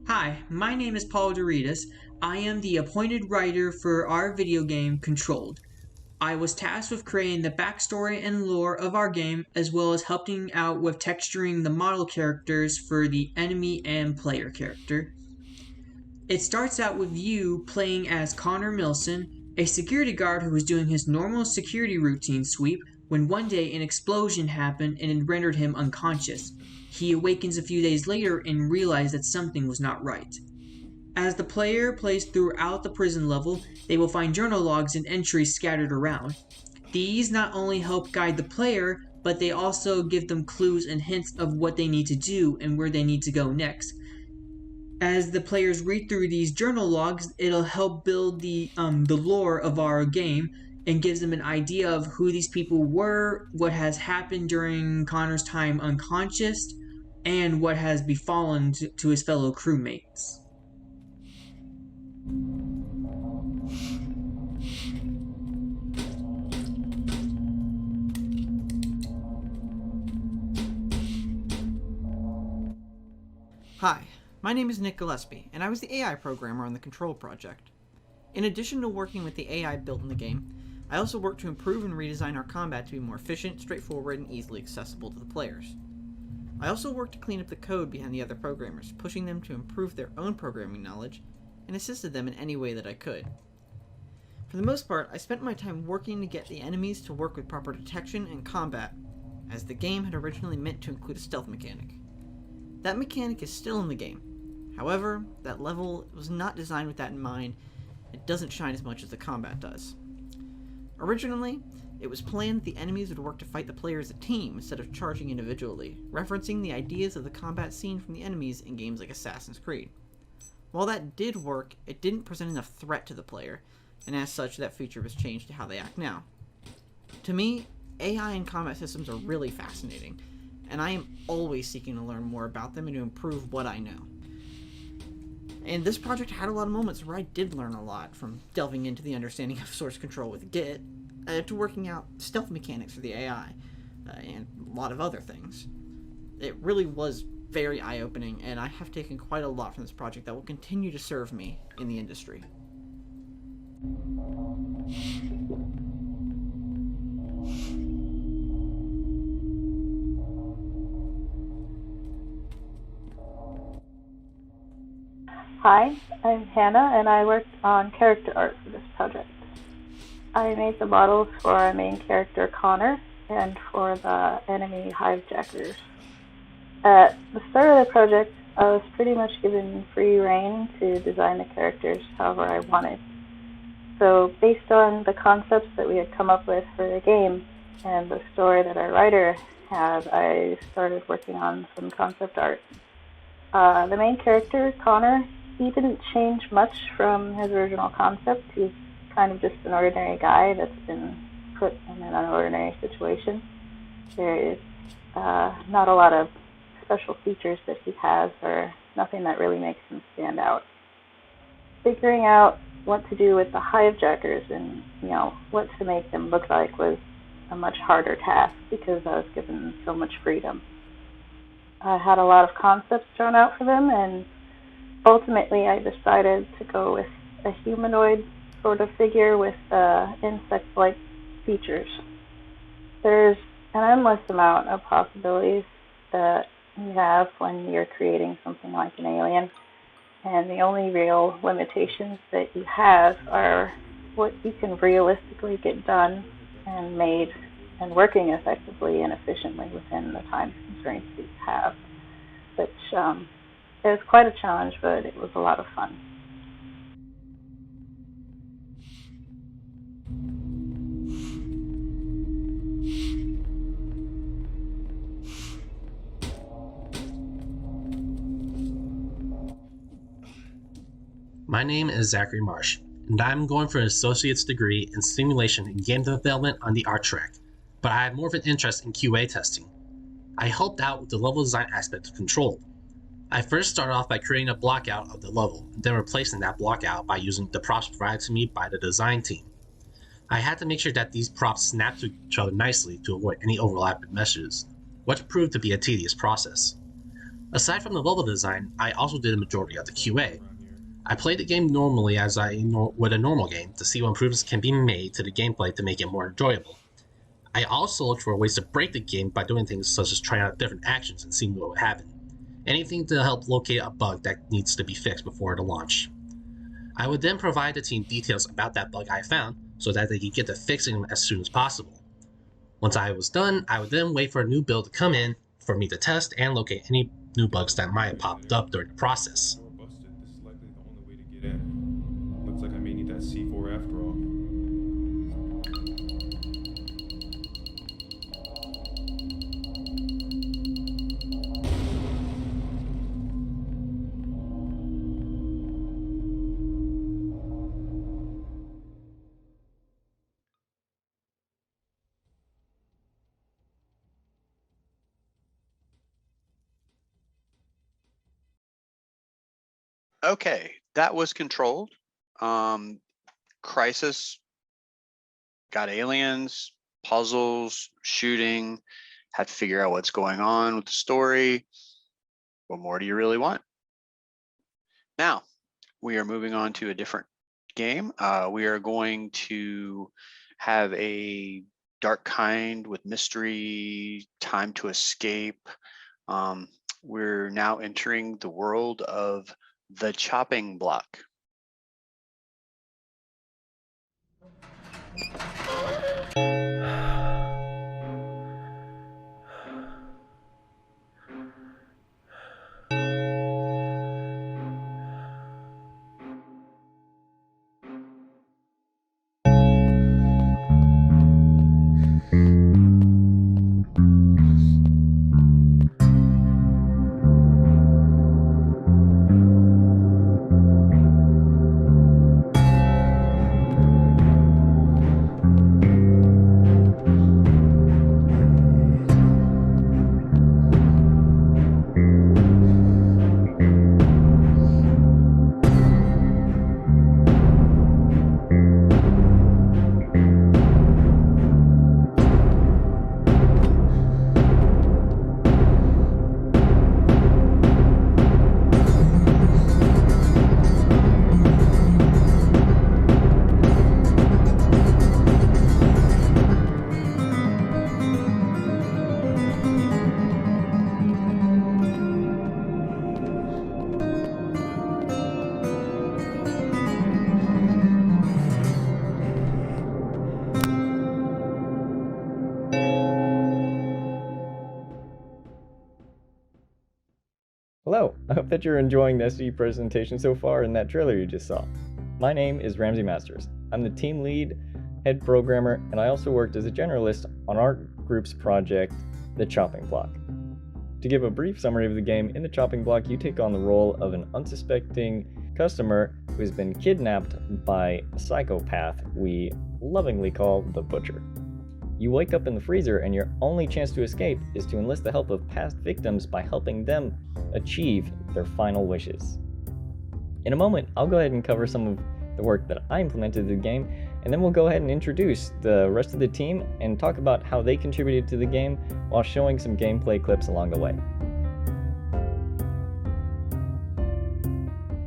Hi, my name is Paul Doritas. I am the appointed writer for our video game Controlled. I was tasked with creating the backstory and lore of our game, as well as helping out with texturing the model characters for the enemy and player character. It starts out with you playing as Connor Milson, a security guard who was doing his normal security routine sweep when one day an explosion happened and it rendered him unconscious. He awakens a few days later and realizes that something was not right. As the player plays throughout the prison level, they will find journal logs and entries scattered around. These not only help guide the player, but they also give them clues and hints of what they need to do and where they need to go next. As the players read through these journal logs, it'll help build the lore of our game and gives them an idea of who these people were, what has happened during Connor's time unconscious, and what has befallen to his fellow crewmates. Hi, my name is Nick Gillespie, and I was the AI programmer on the Control project. In addition to working with the AI built in the game, I also worked to improve and redesign our combat to be more efficient, straightforward, and easily accessible to the players. I also worked to clean up the code behind the other programmers, pushing them to improve their own programming knowledge, and assisted them in any way that I could. For the most part, I spent my time working to get the enemies to work with proper detection and combat, as the game had originally meant to include a stealth mechanic. That mechanic is still in the game. However, that level was not designed with that in mind. It doesn't shine as much as the combat does. Originally, it was planned that the enemies would work to fight the player as a team instead of charging individually, referencing the ideas of the combat scene from the enemies in games like Assassin's Creed. While that did work, it didn't present enough threat to the player, and as such, that feature was changed to how they act now. To me, AI and combat systems are really fascinating, and I am always seeking to learn more about them and to improve what I know. And this project had a lot of moments where I did learn a lot, from delving into the understanding of source control with Git, to working out stealth mechanics for the AI, and a lot of other things. It really was very eye-opening, and I have taken quite a lot from this project that will continue to serve me in the industry. Hi, I'm Hannah, and I worked on character art for this project. I made the models for our main character Connor and for the enemy hivejackers. At the start of the project, I was pretty much given free rein to design the characters however I wanted. So based on the concepts that we had come up with for the game and the story that our writer had, I started working on some concept art. The main character, Connor, he didn't change much from his original concept. He's kind of just an ordinary guy that's been put in an unordinary situation. There is not a lot of special features that he has, or nothing that really makes him stand out. Figuring out what to do with the hijackers and, what to make them look like was a much harder task because I was given so much freedom. I had a lot of concepts drawn out for them, and ultimately I decided to go with a humanoid sort of figure with insect-like features. There's an endless amount of possibilities that you have when you're creating something like an alien, and the only real limitations that you have are what you can realistically get done and made and working effectively and efficiently within the time constraints that you have, which it was quite a challenge, but it was a lot of fun. My name is Zachary Marsh, and I'm going for an associate's degree in simulation and game development on the art track, but I had more of an interest in QA testing. I helped out with the level design aspect of Control. I first started off by creating a blockout of the level, and then replacing that blockout by using the props provided to me by the design team. I had to make sure that these props snapped to each other nicely to avoid any overlapping meshes, which proved to be a tedious process. Aside from the level design, I also did a majority of the QA. I played the game normally as I would a normal game to see what improvements can be made to the gameplay to make it more enjoyable. I also looked for ways to break the game by doing things such as trying out different actions and seeing what would happen. Anything to help locate a bug that needs to be fixed before the launch. I would then provide the team details about that bug I found so that they could get to fixing them as soon as possible. Once I was done, I would then wait for a new build to come in for me to test and locate any new bugs that might have popped up during the process. Looks like I may need that C4 after all. Okay, that was Controlled. Crisis got aliens, puzzles, shooting, had to figure out what's going on with the story. What more do you really want? Now, we are moving on to a different game. We are going to have a dark kind with mystery, time to escape. We're now entering the world of the chopping block. Hello, I hope that you're enjoying the SE presentation so far in that trailer you just saw. My name is Ramsey Masters. I'm the team lead, head programmer, and I also worked as a generalist on our group's project, The Chopping Block. To give a brief summary of the game, in The Chopping Block you take on the role of an unsuspecting customer who has been kidnapped by a psychopath we lovingly call the Butcher. You wake up in the freezer and your only chance to escape is to enlist the help of past victims by helping them achieve their final wishes. In a moment, I'll go ahead and cover some of the work that I implemented to the game, and then we'll go ahead and introduce the rest of the team and talk about how they contributed to the game while showing some gameplay clips along the way.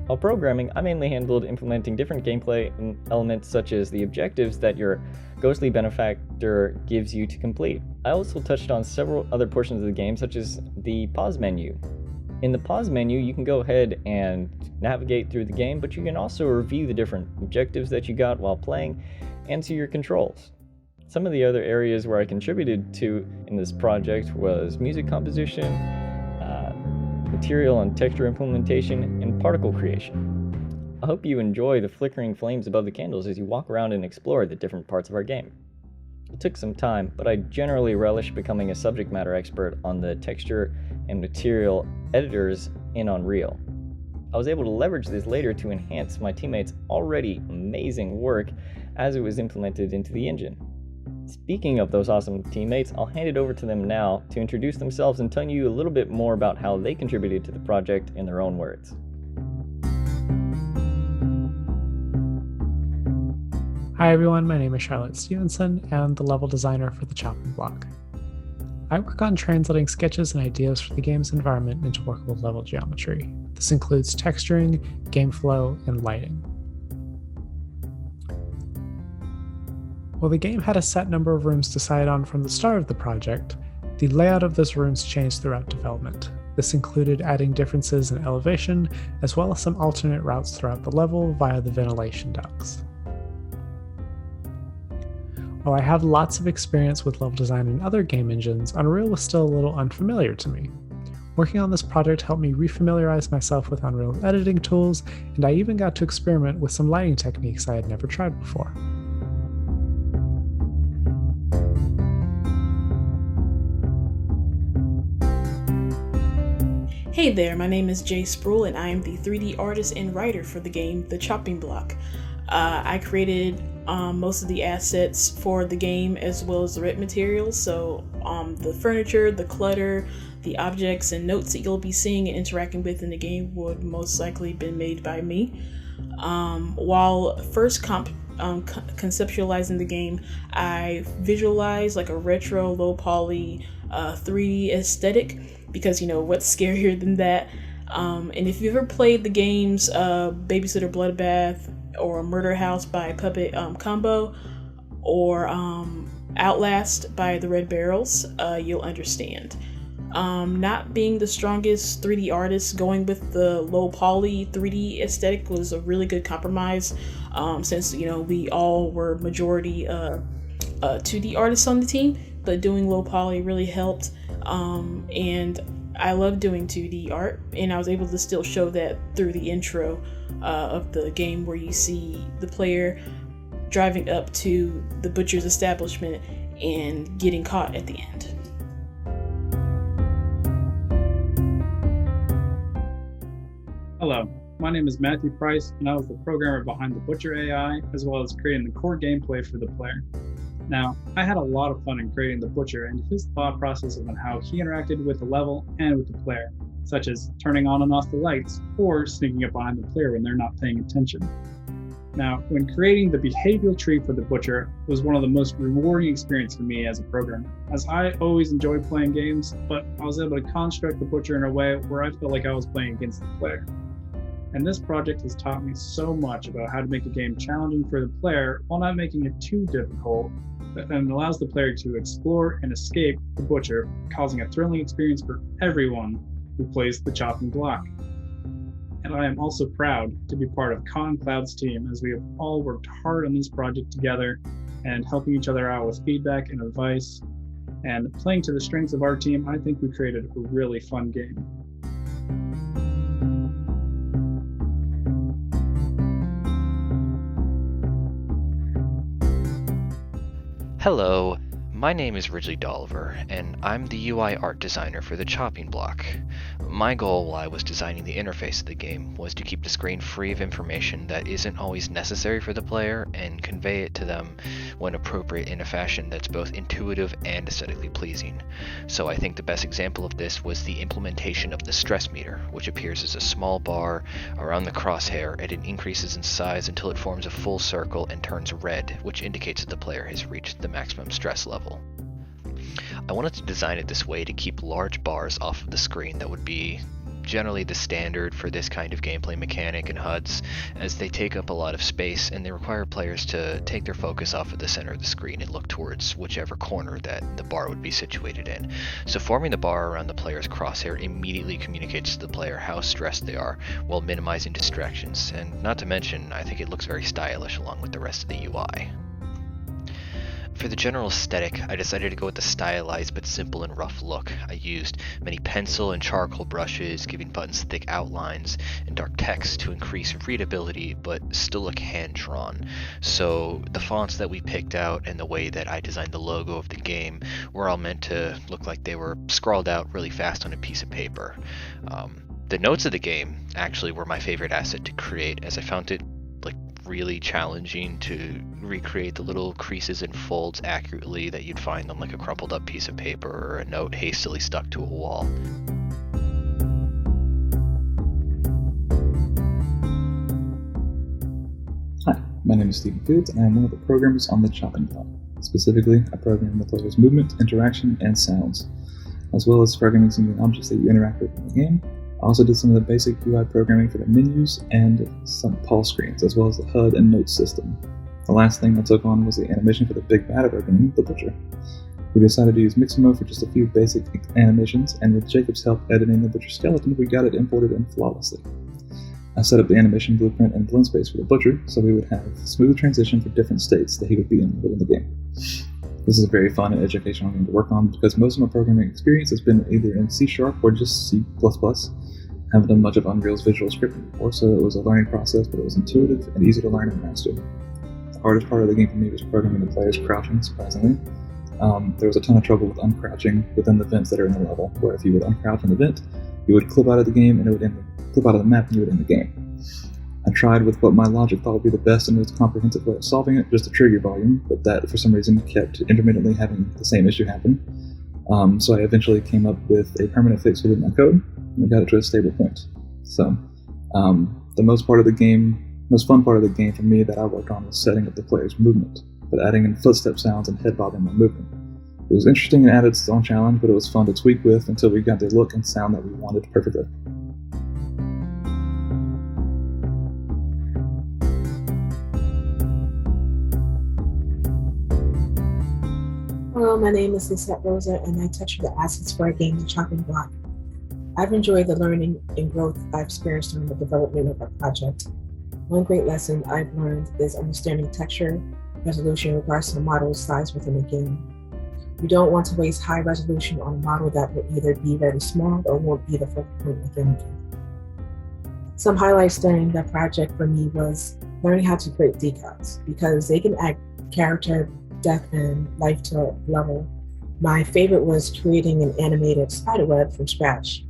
While programming, I mainly handled implementing different gameplay elements such as the objectives that your ghostly benefactor gives you to complete. I also touched on several other portions of the game, such as the pause menu. In the pause menu, you can go ahead and navigate through the game, but you can also review the different objectives that you got while playing and to your controls. Some of the other areas where I contributed to in this project was music composition, material and texture implementation, and particle creation. I hope you enjoy the flickering flames above the candles as you walk around and explore the different parts of our game. It took some time, but I generally relish becoming a subject matter expert on the texture and material editors in Unreal. I was able to leverage this later to enhance my teammates' already amazing work as it was implemented into the engine. Speaking of those awesome teammates, I'll hand it over to them now to introduce themselves and tell you a little bit more about how they contributed to the project in their own words. Hi everyone, my name is Charlotte Stevenson, and I'm the level designer for the Chopping Block. I work on translating sketches and ideas for the game's environment into workable level geometry. This includes texturing, game flow, and lighting. While the game had a set number of rooms decided on from the start of the project, the layout of those rooms changed throughout development. This included adding differences in elevation, as well as some alternate routes throughout the level via the ventilation ducts. While I have lots of experience with level design in other game engines, Unreal was still a little unfamiliar to me. Working on this project helped me refamiliarize myself with Unreal's editing tools, and I even got to experiment with some lighting techniques I had never tried before. Hey there, my name is Jay Sproul and I am the 3D artist and writer for the game The Chopping Block. I created most of the assets for the game as well as the written materials, so the furniture, the clutter, the objects and notes that you'll be seeing and interacting with in the game would most likely have been made by me. While first conceptualizing the game, I visualized like a retro, low poly 3D aesthetic, because what's scarier than that? And if you've ever played the games Babysitter Bloodbath or Murder House by Puppet Combo or Outlast by the Red Barrels, you'll understand. Not being the strongest 3D artist, going with the low poly 3D aesthetic was a really good compromise, since we all were majority 2D artists on the team, but doing low poly really helped. And I love doing 2D art, and I was able to still show that through the intro of the game, where you see the player driving up to the butcher's establishment and getting caught at the end. Hello, my name is Matthew Price, and I was the programmer behind the Butcher AI, as well as creating the core gameplay for the player. Now, I had a lot of fun in creating the Butcher and his thought process on how he interacted with the level and with the player, such as turning on and off the lights, or sneaking up behind the player when they're not paying attention. Now, when creating the behavioral tree for the Butcher was one of the most rewarding experiences for me as a programmer, as I always enjoy playing games, but I was able to construct the Butcher in a way where I felt like I was playing against the player. And this project has taught me so much about how to make a game challenging for the player while not making it too difficult, and allows the player to explore and escape the Butcher, causing a thrilling experience for everyone who plays the Chopping Block. And I am also proud to be part of ConCloud's team, as we have all worked hard on this project together and helping each other out with feedback and advice. And playing to the strengths of our team, I think we created a really fun game. Hello, My name is Ridley Dolliver, and I'm the UI art designer for the chopping block. My goal while I was designing the interface of the game was to keep the screen free of information that isn't always necessary for the player and convey it to them when appropriate in a fashion that's both intuitive and aesthetically pleasing. So I think the best example of this was the implementation of the stress meter, which appears as a small bar around the crosshair and it increases in size until it forms a full circle and turns red, which indicates that the player has reached the maximum stress level. I wanted to design it this way to keep large bars off of the screen that would be generally the standard for this kind of gameplay mechanic in HUDs, as they take up a lot of space and they require players to take their focus off of the center of the screen and look towards whichever corner that the bar would be situated in. So forming the bar around the player's crosshair immediately communicates to the player how stressed they are while minimizing distractions, and not to mention, I think it looks very stylish along with the rest of the UI. For the general aesthetic, I decided to go with the stylized but simple and rough look. I used many pencil and charcoal brushes, giving buttons thick outlines and dark text to increase readability but still look hand-drawn. So the fonts that we picked out and the way that I designed the logo of the game were all meant to look like they were scrawled out really fast on a piece of paper. The notes of the game actually were my favorite asset to create, as I found it really challenging to recreate the little creases and folds accurately that you'd find on like a crumpled up piece of paper or a note hastily stuck to a wall. Hi, my name is Stephen Fields and I am one of the programmers on the chopping block. Specifically, I program the player's movement, interaction, and sounds, as well as programming some of the objects that you interact with in the game. I also did some of the basic UI programming for the menus and some pulse screens, as well as the HUD and notes system. The last thing I took on was the animation for the big bad of our game, the Butcher. We decided to use Mixamo for just a few basic animations, and with Jacob's help editing the Butcher skeleton, we got it imported in flawlessly. I set up the animation blueprint and blend space for the Butcher, so we would have smooth transition for different states that he would be in within the game. This is a very fun and educational game to work on because most of my programming experience has been either in C# or just C++. I haven't done much of Unreal's visual scripting before, so it was a learning process, but it was intuitive and easy to learn and master. The hardest part of the game for me was programming the players crouching, surprisingly. There was a ton of trouble with uncrouching within the vents that are in the level, where if you would uncrouch in the vent, you would clip out of the game and it would clip out of the map and you would end the game. I tried with what my logic thought would be the best and most comprehensive way of solving it, just to trigger volume, but that for some reason kept intermittently having the same issue happen. So I eventually came up with a permanent fix within my code, and we got it to a stable point. So the most fun part of the game for me that I worked on was setting up the player's movement, but adding in footstep sounds and head bobbing while moving. It was interesting and added its own challenge, but it was fun to tweak with until we got the look and sound that we wanted perfectly. Hello, my name is Lisette Rosa, and I touch the assets for our game, The Chopping Block. I've enjoyed the learning and growth I've experienced during the development of our project. One great lesson I've learned is understanding texture resolution in regards to the model size within a game. You don't want to waste high resolution on a model that will either be very small or won't be the focal point within the game. Some highlights during the project for me was learning how to create decals, because they can add character, depth, and life to a level. My favorite was creating an animated spiderweb from scratch.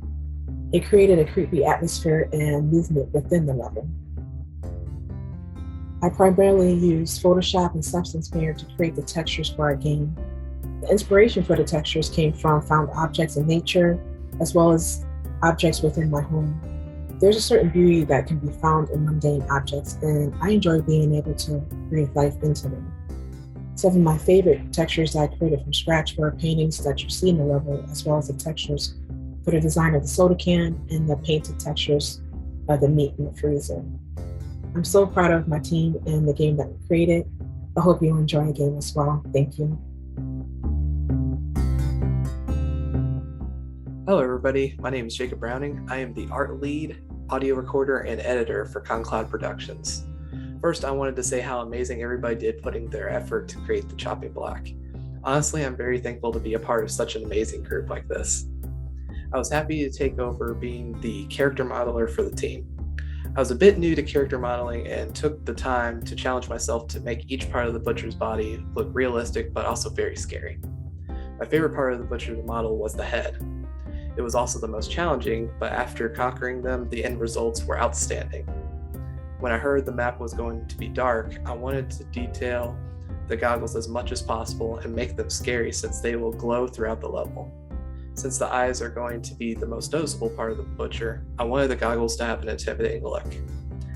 It created a creepy atmosphere and movement within the level. I primarily used Photoshop and Substance Painter to create the textures for our game. The inspiration for the textures came from found objects in nature, as well as objects within my home. There's a certain beauty that can be found in mundane objects, and I enjoy being able to breathe life into them. Some of my favorite textures that I created from scratch were paintings that you see in the level, as well as the textures for the design of the soda can and the painted textures of the meat in the freezer. I'm so proud of my team and the game that we created. I hope you enjoy the game as well. Thank you. Hello everybody, my name is Jacob Browning. I am the art lead, audio recorder, and editor for ConCloud Productions. First, I wanted to say how amazing everybody did putting their effort to create the chopping block. Honestly, I'm very thankful to be a part of such an amazing group like this. I was happy to take over being the character modeler for the team. I was a bit new to character modeling and took the time to challenge myself to make each part of the butcher's body look realistic but also very scary. My favorite part of the butcher model was the head. It was also the most challenging, but after conquering them, the end results were outstanding. When I heard the map was going to be dark, I wanted to detail the goggles as much as possible and make them scary since they will glow throughout the level. Since the eyes are going to be the most noticeable part of the butcher, I wanted the goggles to have an intimidating look.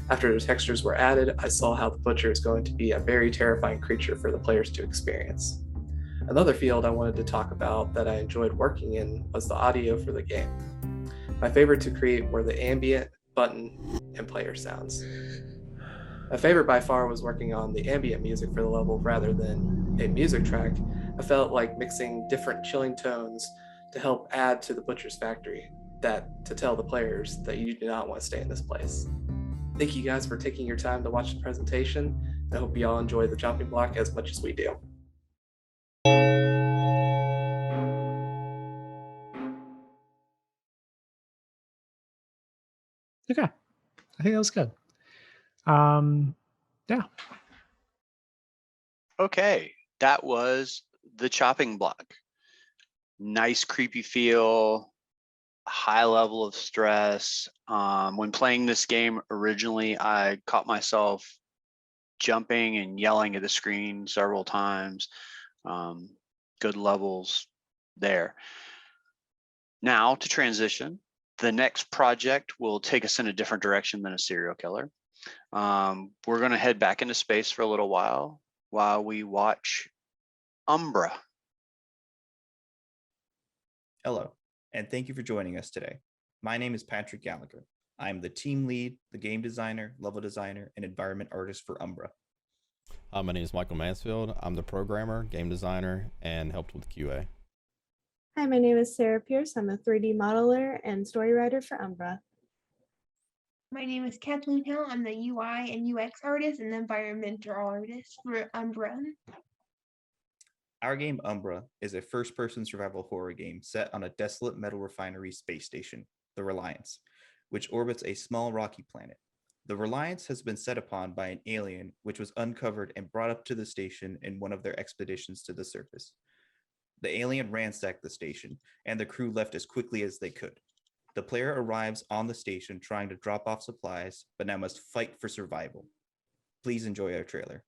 After the textures were added, I saw how the butcher is going to be a very terrifying creature for the players to experience. Another field I wanted to talk about that I enjoyed working in was the audio for the game. My favorite to create were the ambient, button, and player sounds. My favorite by far was working on the ambient music for the level rather than a music track. I felt like mixing different chilling tones to help add to the butcher's factory, that to tell the players that you do not want to stay in this place. Thank you guys for taking your time to watch the presentation. I hope you all enjoy the chopping block as much as we do. Okay, I think that was good. Yeah. Okay, that was the chopping block. Nice creepy feel, high level of stress. When playing this game originally, I caught myself jumping and yelling at the screen several times. Good levels there. Now to transition, the next project will take us in a different direction than a serial killer. We're going to head back into space for a little while we watch Umbra. Hello, and thank you for joining us today. My name is Patrick Gallagher. I am the team lead, the game designer, level designer, and environment artist for Umbra. My name is Michael Mansfield. I'm the programmer, game designer, and helped with QA. Hi, my name is Sarah Pierce. I'm a 3D modeler and story writer for Umbra. My name is Kathleen Hill. I'm the UI and UX artist and environmental artist for Umbra. Our game Umbra is a first-person survival horror game set on a desolate metal refinery space station, the Reliance, which orbits a small rocky planet. The Reliance has been set upon by an alien which was uncovered and brought up to the station in one of their expeditions to the surface. The alien ransacked the station, and the crew left as quickly as they could. The player arrives on the station trying to drop off supplies, but now must fight for survival. Please enjoy our trailer.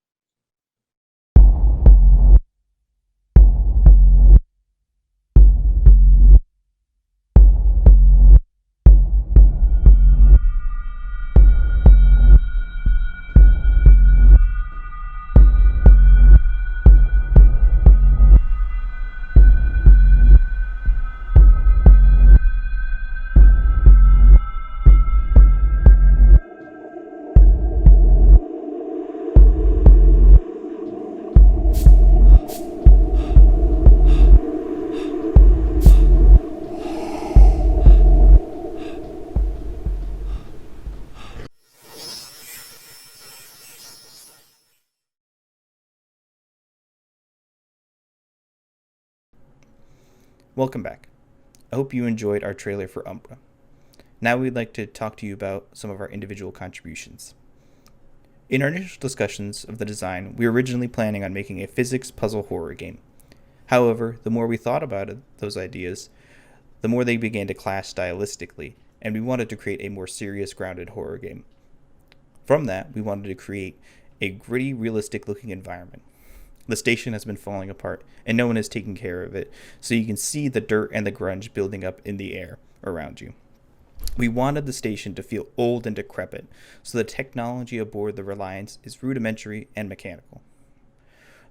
Welcome back. I hope you enjoyed our trailer for Umbra. Now we'd like to talk to you about some of our individual contributions. In our initial discussions of the design, we were originally planning on making a physics puzzle horror game. However, the more we thought about those ideas, the more they began to clash stylistically, and we wanted to create a more serious, grounded horror game. From that, we wanted to create a gritty, realistic-looking environment. The station has been falling apart, and no one is taking care of it, so you can see the dirt and the grunge building up in the air around you. We wanted the station to feel old and decrepit, so the technology aboard the Reliance is rudimentary and mechanical.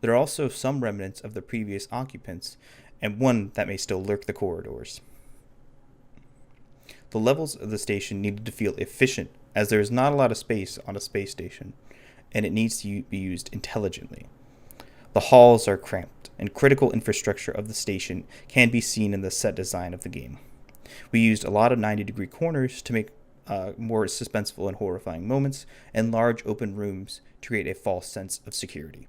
There are also some remnants of the previous occupants, and one that may still lurk the corridors. The levels of the station needed to feel efficient, as there is not a lot of space on a space station, and it needs to be used intelligently. The halls are cramped, and critical infrastructure of the station can be seen in the set design of the game. We used a lot of 90-degree corners to make more suspenseful and horrifying moments, and large open rooms to create a false sense of security.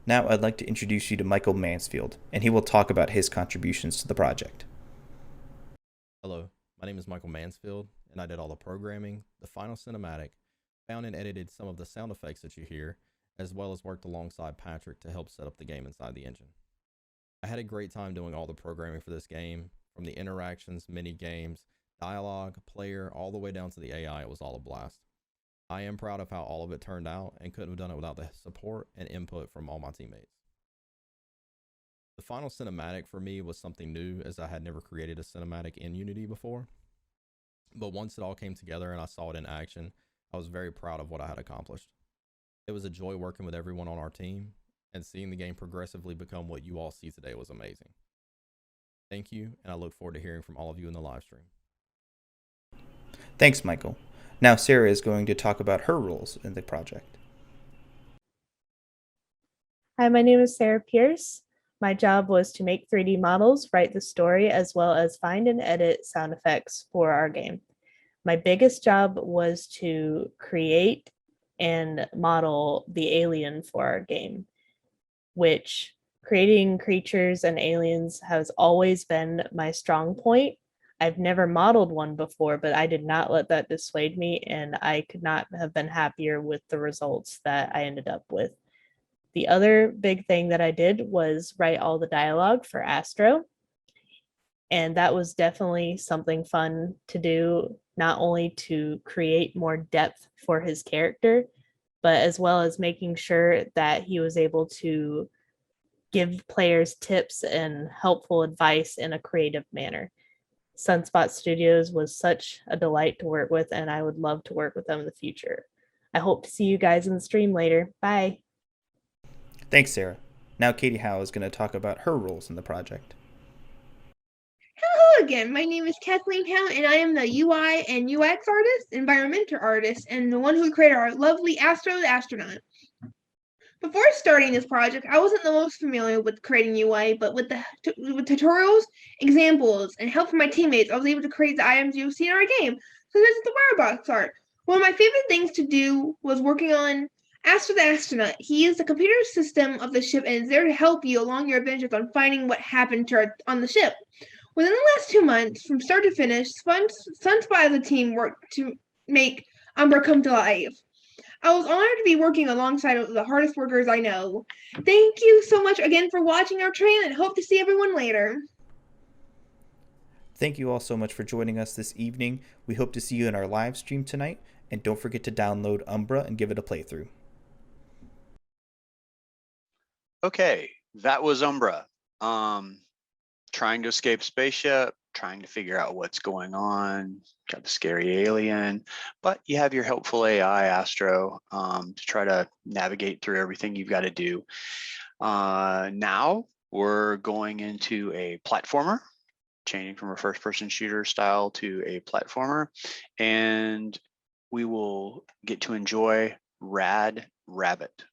Now I'd like to introduce you to Michael Mansfield, and he will talk about his contributions to the project. Hello, my name is Michael Mansfield, and I did all the programming, the final cinematic, found and edited some of the sound effects that you hear, as well as worked alongside Patrick to help set up the game inside the engine. I had a great time doing all the programming for this game, from the interactions, mini games, dialogue, player, all the way down to the AI. It was all a blast. I am proud of how all of it turned out and couldn't have done it without the support and input from all my teammates. The final cinematic for me was something new, as I had never created a cinematic in Unity before. But once it all came together and I saw it in action, I was very proud of what I had accomplished. It was a joy working with everyone on our team, and seeing the game progressively become what you all see today was amazing. Thank you, and I look forward to hearing from all of you in the live stream. Thanks, Michael. Now Sarah is going to talk about her roles in the project. Hi, my name is Sarah Pierce. My job was to make 3D models, write the story, as well as find and edit sound effects for our game. My biggest job was to create and model the alien for our game, which creating creatures and aliens has always been my strong point. I've never modeled one before, but I did not let that dissuade me, and I could not have been happier with the results that I ended up with. The other big thing that I did was write all the dialogue for Astro. And that was definitely something fun to do, not only to create more depth for his character, but as well as making sure that he was able to give players tips and helpful advice in a creative manner. Sunspot Studios was such a delight to work with, and I would love to work with them in the future. I hope to see you guys in the stream later. Bye. Thanks, Sarah. Now Katie Howe is going to talk about her roles in the project. Hello again. My name is Kathleen Howe, and I am the UI and UX artist, environmental artist, and the one who created our lovely Astro the astronaut. Before starting this project, I wasn't the most familiar with creating UI, but with tutorials, examples, and help from my teammates, I was able to create the items you see in our game. So this is the Wirebox art. One of my favorite things to do was working on Astro the astronaut. He is the computer system of the ship and is there to help you along your adventures on finding what happened on the ship. Within the last 2 months, from start to finish, Sunspot as a team worked to make Umbra come to life. I was honored to be working alongside the hardest workers I know. Thank you so much again for watching our trailer and hope to see everyone later. Thank you all so much for joining us this evening. We hope to see you in our live stream tonight, and don't forget to download Umbra and give it a playthrough. Okay, that was Umbra. Trying to escape spaceship, trying to figure out what's going on, got the scary alien, but you have your helpful AI, Astro, to try to navigate through everything you've got to do. Now we're going into a platformer, changing from a first-person shooter style to a platformer, and we will get to enjoy Rad Rabbit.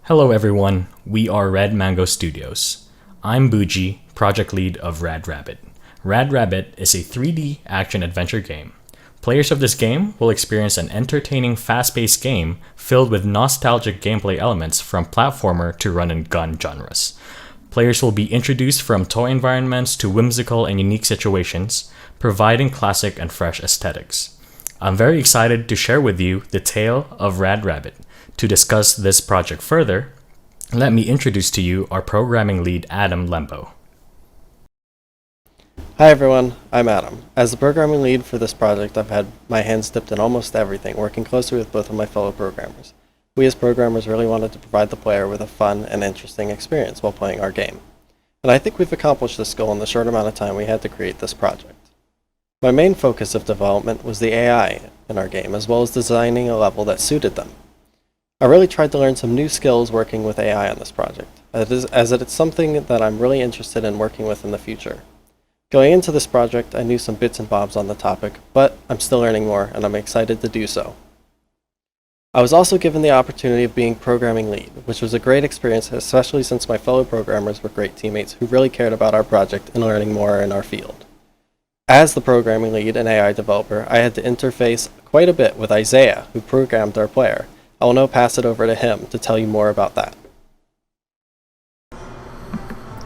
Hello everyone, we are Red Mango Studios. I'm Buji, project lead of Rad Rabbit. Rad Rabbit is a 3D action-adventure game. Players of this game will experience an entertaining, fast-paced game filled with nostalgic gameplay elements from platformer to run-and-gun genres. Players will be introduced from toy environments to whimsical and unique situations, providing classic and fresh aesthetics. I'm very excited to share with you the tale of Rad Rabbit. To discuss this project further, let me introduce to you our programming lead, Adam Lembo. Hi everyone, I'm Adam. As the programming lead for this project, I've had my hands dipped in almost everything, working closely with both of my fellow programmers. We as programmers really wanted to provide the player with a fun and interesting experience while playing our game. And I think we've accomplished this goal in the short amount of time we had to create this project. My main focus of development was the AI in our game, as well as designing a level that suited them. I really tried to learn some new skills working with AI on this project, as it is something that I'm really interested in working with in the future. Going into this project, I knew some bits and bobs on the topic, but I'm still learning more, and I'm excited to do so. I was also given the opportunity of being programming lead, which was a great experience, especially since my fellow programmers were great teammates who really cared about our project and learning more in our field. As the programming lead and AI developer, I had to interface quite a bit with Isaiah, who programmed our player. I will now pass it over to him to tell you more about that.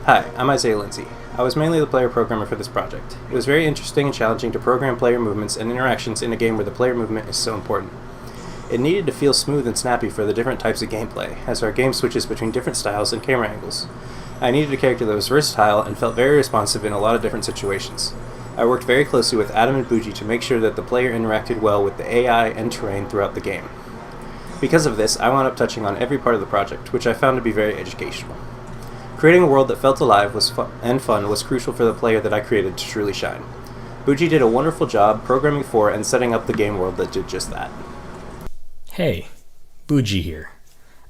Hi, I'm Isaiah Lindsay. I was mainly the player programmer for this project. It was very interesting and challenging to program player movements and interactions in a game where the player movement is so important. It needed to feel smooth and snappy for the different types of gameplay, as our game switches between different styles and camera angles. I needed a character that was versatile and felt very responsive in a lot of different situations. I worked very closely with Adam and Buji to make sure that the player interacted well with the AI and terrain throughout the game. Because of this, I wound up touching on every part of the project, which I found to be very educational. Creating a world that felt alive and fun was crucial for the player that I created to truly shine. Buji did a wonderful job programming for and setting up the game world that did just that. Hey, Buji here.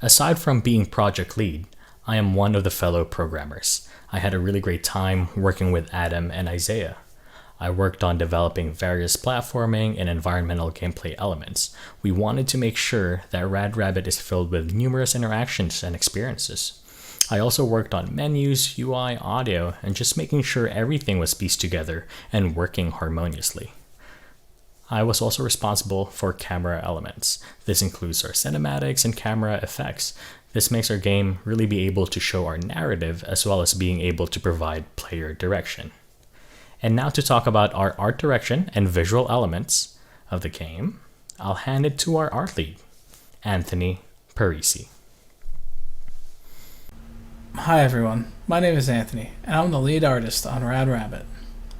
Aside from being project lead, I am one of the fellow programmers. I had a really great time working with Adam and Isaiah. I worked on developing various platforming and environmental gameplay elements. We wanted to make sure that Rad Rabbit is filled with numerous interactions and experiences. I also worked on menus, UI, audio, and just making sure everything was pieced together and working harmoniously. I was also responsible for camera elements. This includes our cinematics and camera effects. This makes our game really be able to show our narrative as well as being able to provide player direction. And now to talk about our art direction and visual elements of the game, I'll hand it to our art lead, Anthony Parisi. Hi everyone, my name is Anthony, and I'm the lead artist on Rad Rabbit.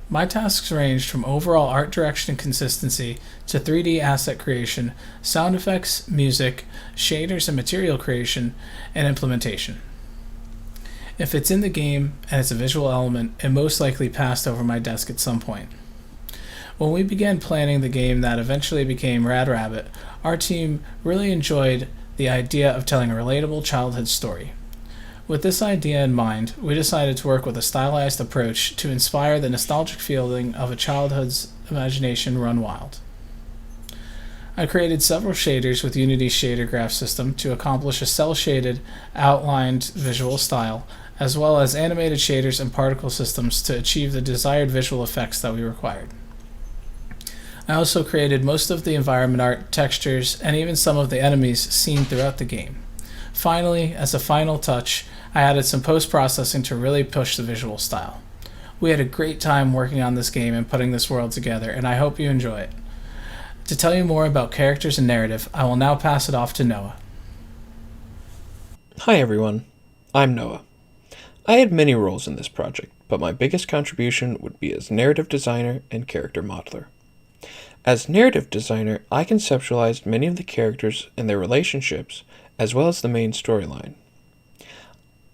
My tasks ranged from overall art direction and consistency to 3D asset creation, sound effects, music, shaders and material creation, and implementation. If it's in the game and it's a visual element, it most likely passed over my desk at some point. When we began planning the game that eventually became Rad Rabbit, our team really enjoyed the idea of telling a relatable childhood story. With this idea in mind, we decided to work with a stylized approach to inspire the nostalgic feeling of a childhood's imagination run wild. I created several shaders with Unity's shader graph system to accomplish a cel-shaded, outlined visual style, as well as animated shaders and particle systems to achieve the desired visual effects that we required. I also created most of the environment art, textures, and even some of the enemies seen throughout the game. Finally, as a final touch, I added some post-processing to really push the visual style. We had a great time working on this game and putting this world together, and I hope you enjoy it. To tell you more about characters and narrative, I will now pass it off to Noah. Hi everyone, I'm Noah. I had many roles in this project, but my biggest contribution would be as narrative designer and character modeler. As narrative designer, I conceptualized many of the characters and their relationships, as well as the main storyline.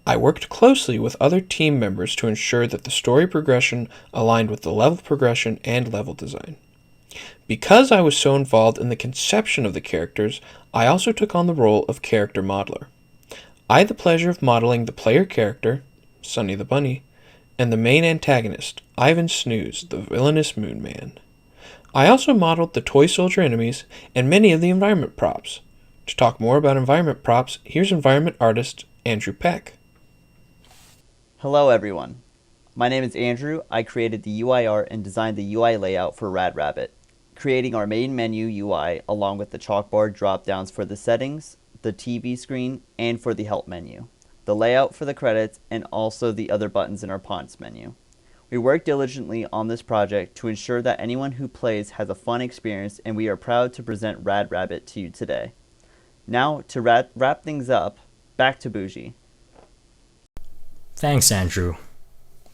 I worked closely with other team members to ensure that the story progression aligned with the level progression and level design. Because I was so involved in the conception of the characters, I also took on the role of character modeler. I had the pleasure of modeling the player character, Sonny the Bunny, and the main antagonist, Ivan Snooze, the villainous Moon Man. I also modeled the toy soldier enemies and many of the environment props. To talk more about environment props, here's environment artist Andrew Peck. Hello everyone. My name is Andrew. I created the UI art and designed the UI layout for Rad Rabbit, creating our main menu UI along with the chalkboard drop-downs for the settings, the TV screen, and for the help menu, the layout for the credits, and also the other buttons in our fonts menu. We work diligently on this project to ensure that anyone who plays has a fun experience, and we are proud to present Rad Rabbit to you today. Now, to wrap things up, back to Bougie. Thanks, Andrew.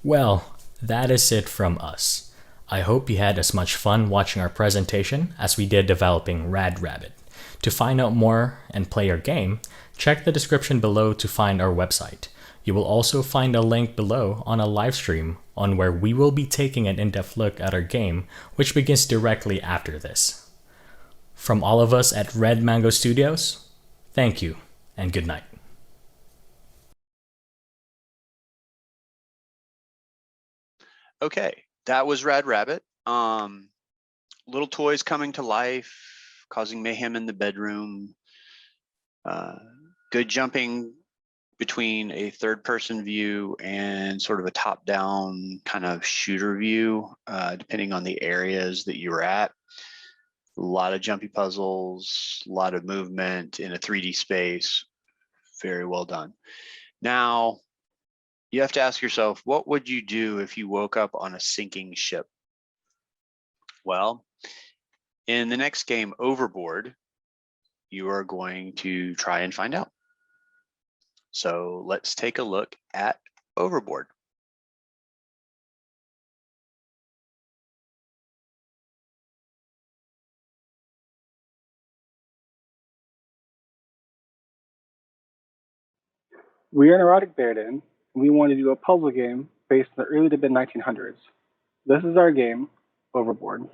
Well, that is it from us. I hope you had as much fun watching our presentation as we did developing Rad Rabbit. To find out more and play our game, check the description below to find our website. You will also find a link below on a live stream on where we will be taking an in-depth look at our game, which begins directly after this. From all of us at Red Mango Studios, thank you and good night. Okay, that was Rad Rabbit. Little toys coming to life, causing mayhem in the bedroom. Good jumping between a third-person view and sort of a top-down kind of shooter view, depending on the areas that you were at. A lot of jumpy puzzles, a lot of movement in a 3D space. Very well done. Now, you have to ask yourself, what would you do if you woke up on a sinking ship? Well, in the next game, Overboard, you are going to try and find out. So let's take a look at Overboard. We are Neurotic Bear Den, and we want to do a puzzle game based in the early to mid 1900s. This is our game, Overboard.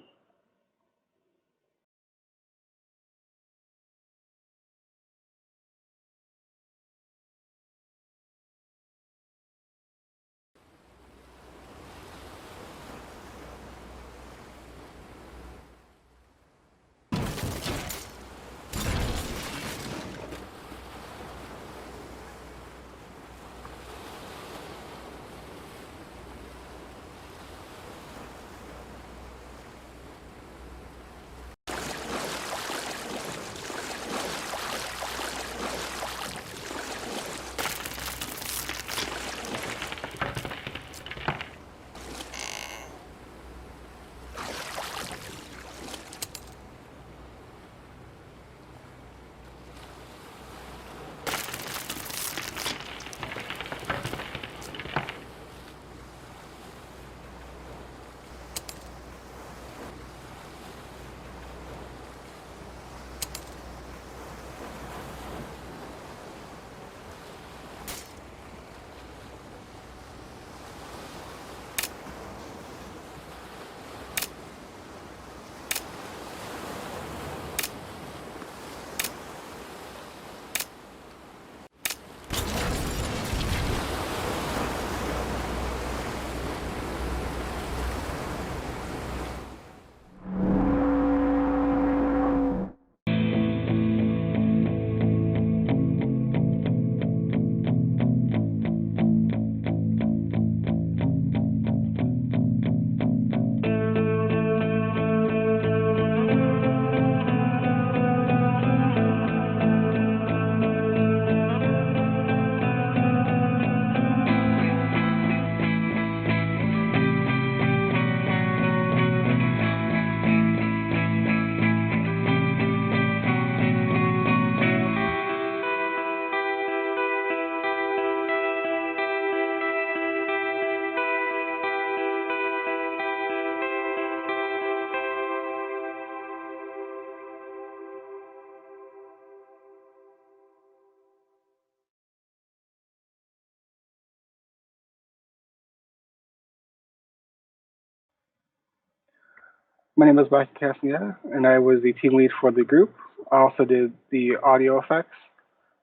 My name is Mike Castaneda, and I was the team lead for the group. I also did the audio effects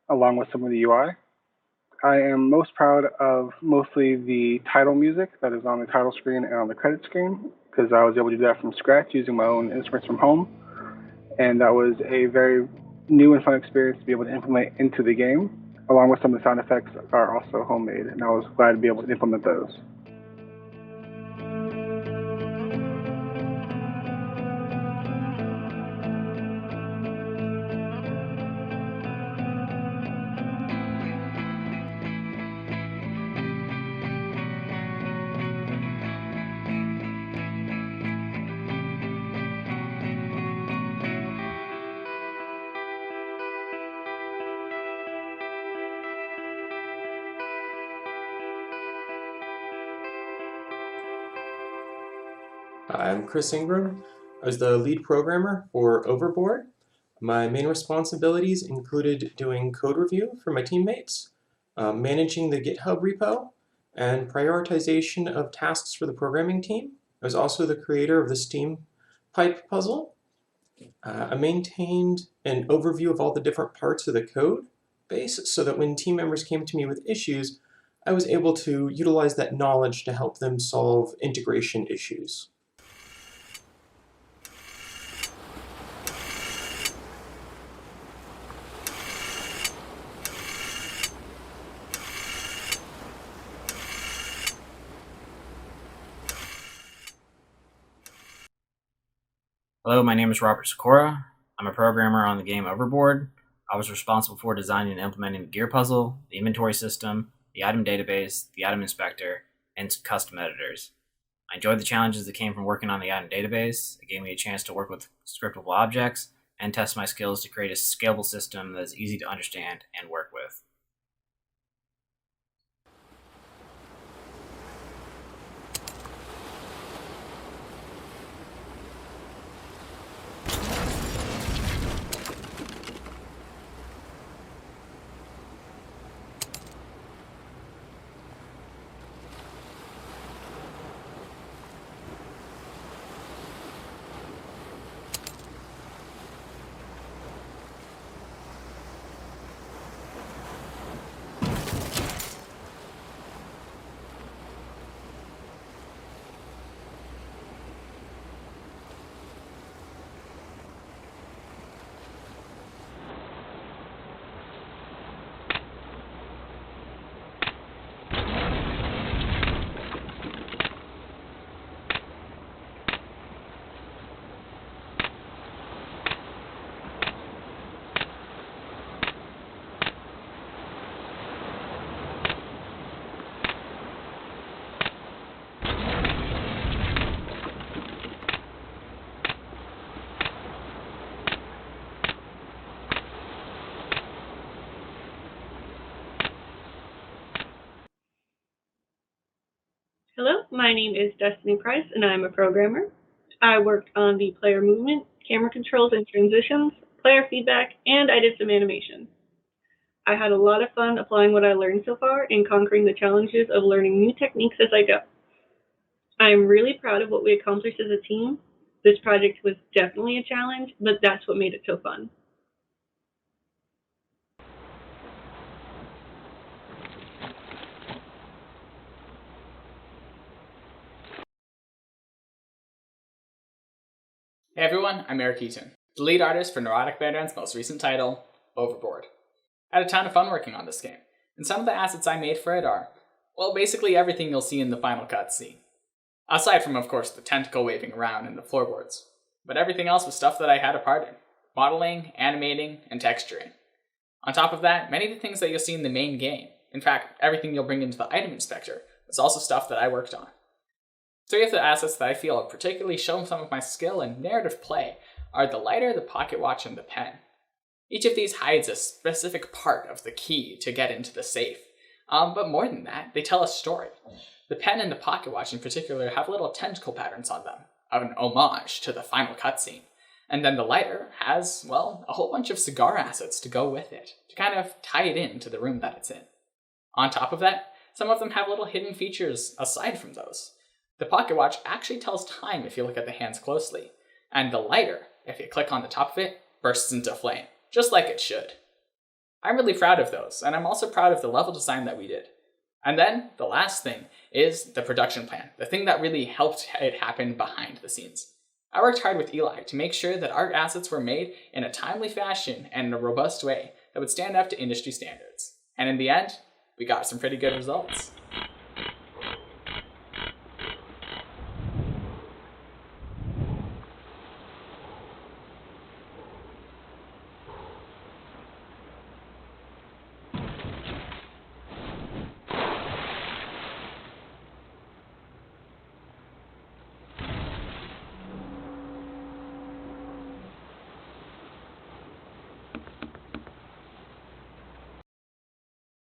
along with some of the UI. I am most proud of mostly the title music that is on the title screen and on the credit screen, because I was able to do that from scratch using my own instruments from home. And that was a very new and fun experience to be able to implement into the game, along with some of the sound effects are also homemade, and I was glad to be able to implement those. Hi, I'm Chris Ingram. I was the lead programmer for Overboard. My main responsibilities included doing code review for my teammates, managing the GitHub repo, and prioritization of tasks for the programming team. I was also the creator of the Steam pipe puzzle. I maintained an overview of all the different parts of the code base so that when team members came to me with issues, I was able to utilize that knowledge to help them solve integration issues. Hello, my name is Robert Sikora. I'm a programmer on the game Overboard. I was responsible for designing and implementing the gear puzzle, the inventory system, the item database, the item inspector, and some custom editors. I enjoyed the challenges that came from working on the item database. It gave me a chance to work with scriptable objects and test my skills to create a scalable system that is easy to understand and work with. Hello, my name is Destiny Price, and I'm a programmer. I worked on the player movement, camera controls and transitions, player feedback, and I did some animation. I had a lot of fun applying what I learned so far and conquering the challenges of learning new techniques as I go. I'm really proud of what we accomplished as a team. This project was definitely a challenge, but that's what made it so fun. Hey everyone, I'm Eric Eaton, the lead artist for Neurotic Vanguard's most recent title, Overboard. I had a ton of fun working on this game, and some of the assets I made for it are, well, basically everything you'll see in the final cutscene. Aside from, of course, the tentacle waving around and the floorboards. But everything else was stuff that I had a part in. Modeling, animating, and texturing. On top of that, many of the things that you'll see in the main game, in fact, everything you'll bring into the item inspector, was also stuff that I worked on. Three of the assets that I feel have particularly shown some of my skill in narrative play are the lighter, the pocket watch, and the pen. Each of these hides a specific part of the key to get into the safe. But more than that, they tell a story. The pen and the pocket watch in particular have little tentacle patterns on them, an homage to the final cutscene. And then the lighter has, well, a whole bunch of cigar assets to go with it, to kind of tie it into the room that it's in. On top of that, some of them have little hidden features aside from those. The pocket watch actually tells time if you look at the hands closely, and the lighter, if you click on the top of it, bursts into flame, just like it should. I'm really proud of those, and I'm also proud of the level design that we did. And then, the last thing is the production plan, the thing that really helped it happen behind the scenes. I worked hard with Eli to make sure that art assets were made in a timely fashion and in a robust way that would stand up to industry standards. And in the end, we got some pretty good results.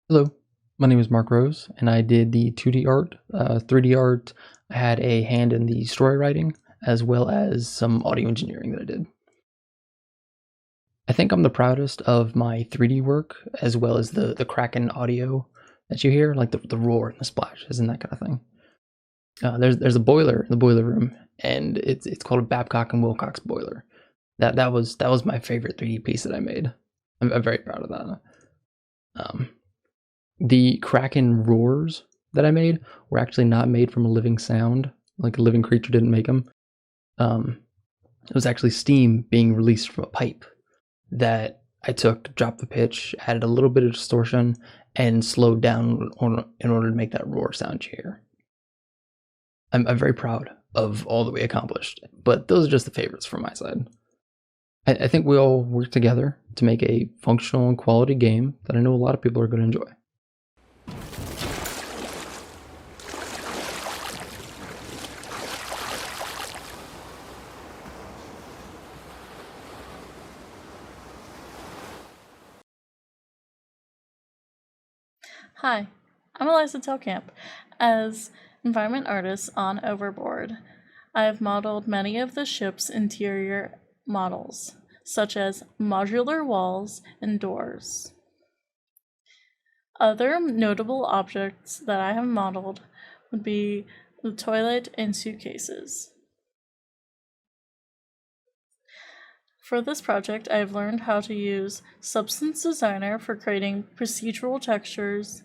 Hello, my name is Mark Rose, and I did the 2D art. 3D art, I had a hand in the story writing, as well as some audio engineering that I did. I think I'm the proudest of my 3D work, as well as the Kraken audio that you hear, like the roar and the splashes and that kind of thing. There's a boiler in the boiler room, and it's called a Babcock and Wilcox boiler. That was my favorite 3D piece that I made. I'm very proud of that. The Kraken roars that I made were actually not made from a living sound, like a living creature didn't make them. It was actually steam being released from a pipe that I took, dropped the pitch, added a little bit of distortion, and slowed down in order to make that roar sound you hear. I'm very proud of all that we accomplished, but those are just the favorites from my side. I think we all work together to make a functional and quality game that I know a lot of people are going to enjoy. Hi, I'm Eliza Telkamp. As environment artist on Overboard, I have modeled many of the ship's interior models, such as modular walls and doors. Other notable objects that I have modeled would be the toilet and suitcases. For this project, I have learned how to use Substance Designer for creating procedural textures,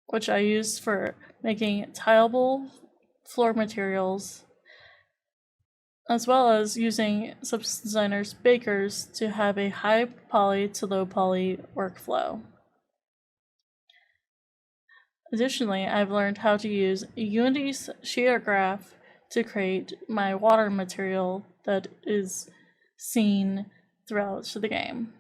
which I used for making tileable floor materials, as well as using Substance Designer's bakers to have a high poly to low poly workflow. Additionally, I've learned how to use Unity's shader graph to create my water material that is seen throughout the game.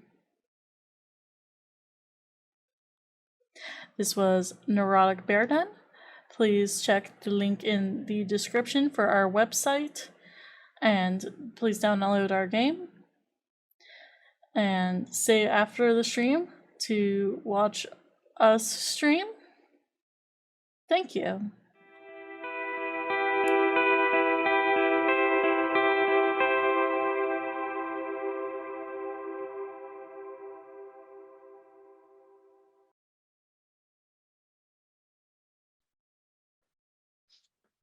This was Neurotic Bear Den. Please check the link in the description for our website, and please download our game. And stay after the stream to watch us stream. Thank you.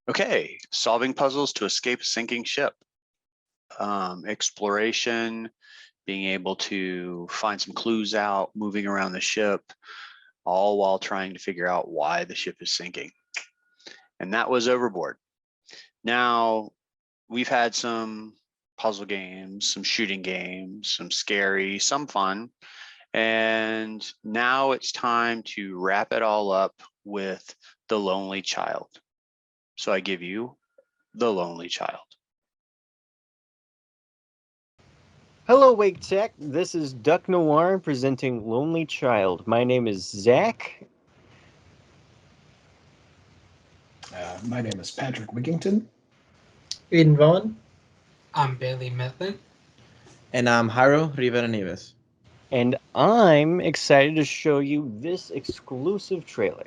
Okay, solving puzzles to escape a sinking ship. Exploration, being able to find some clues out, moving around the ship, all while trying to figure out why the ship is sinking. And that was Overboard. Now, we've had some puzzle games, some shooting games, some scary, some fun. And now it's time to wrap it all up with The Lonely Child. So I give you The Lonely Child. Hello, Wake Tech. This is Duck Noir presenting Lonely Child. My name is Zach. My name is Patrick Wiggington. Aiden Vaughn. I'm Bailey Mifflin. And I'm Jairo Rivera Nieves. And I'm excited to show you this exclusive trailer.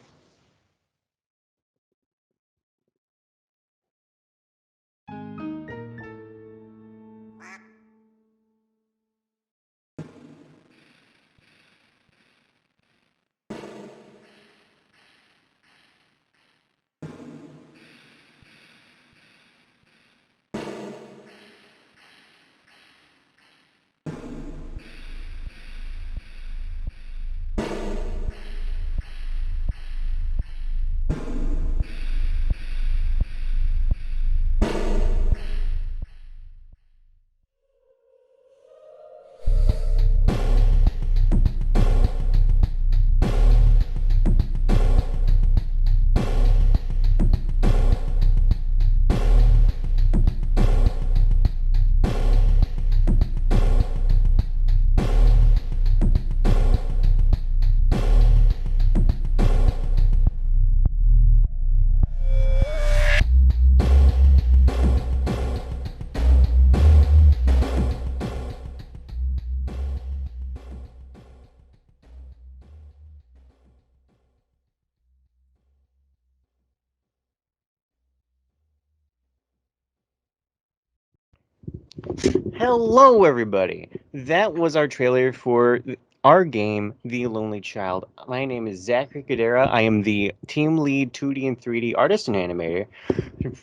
Hello, everybody. That was our trailer for our game, The Lonely Child. My name is Zachary Cadera. I am the team lead 2D and 3D artist and animator,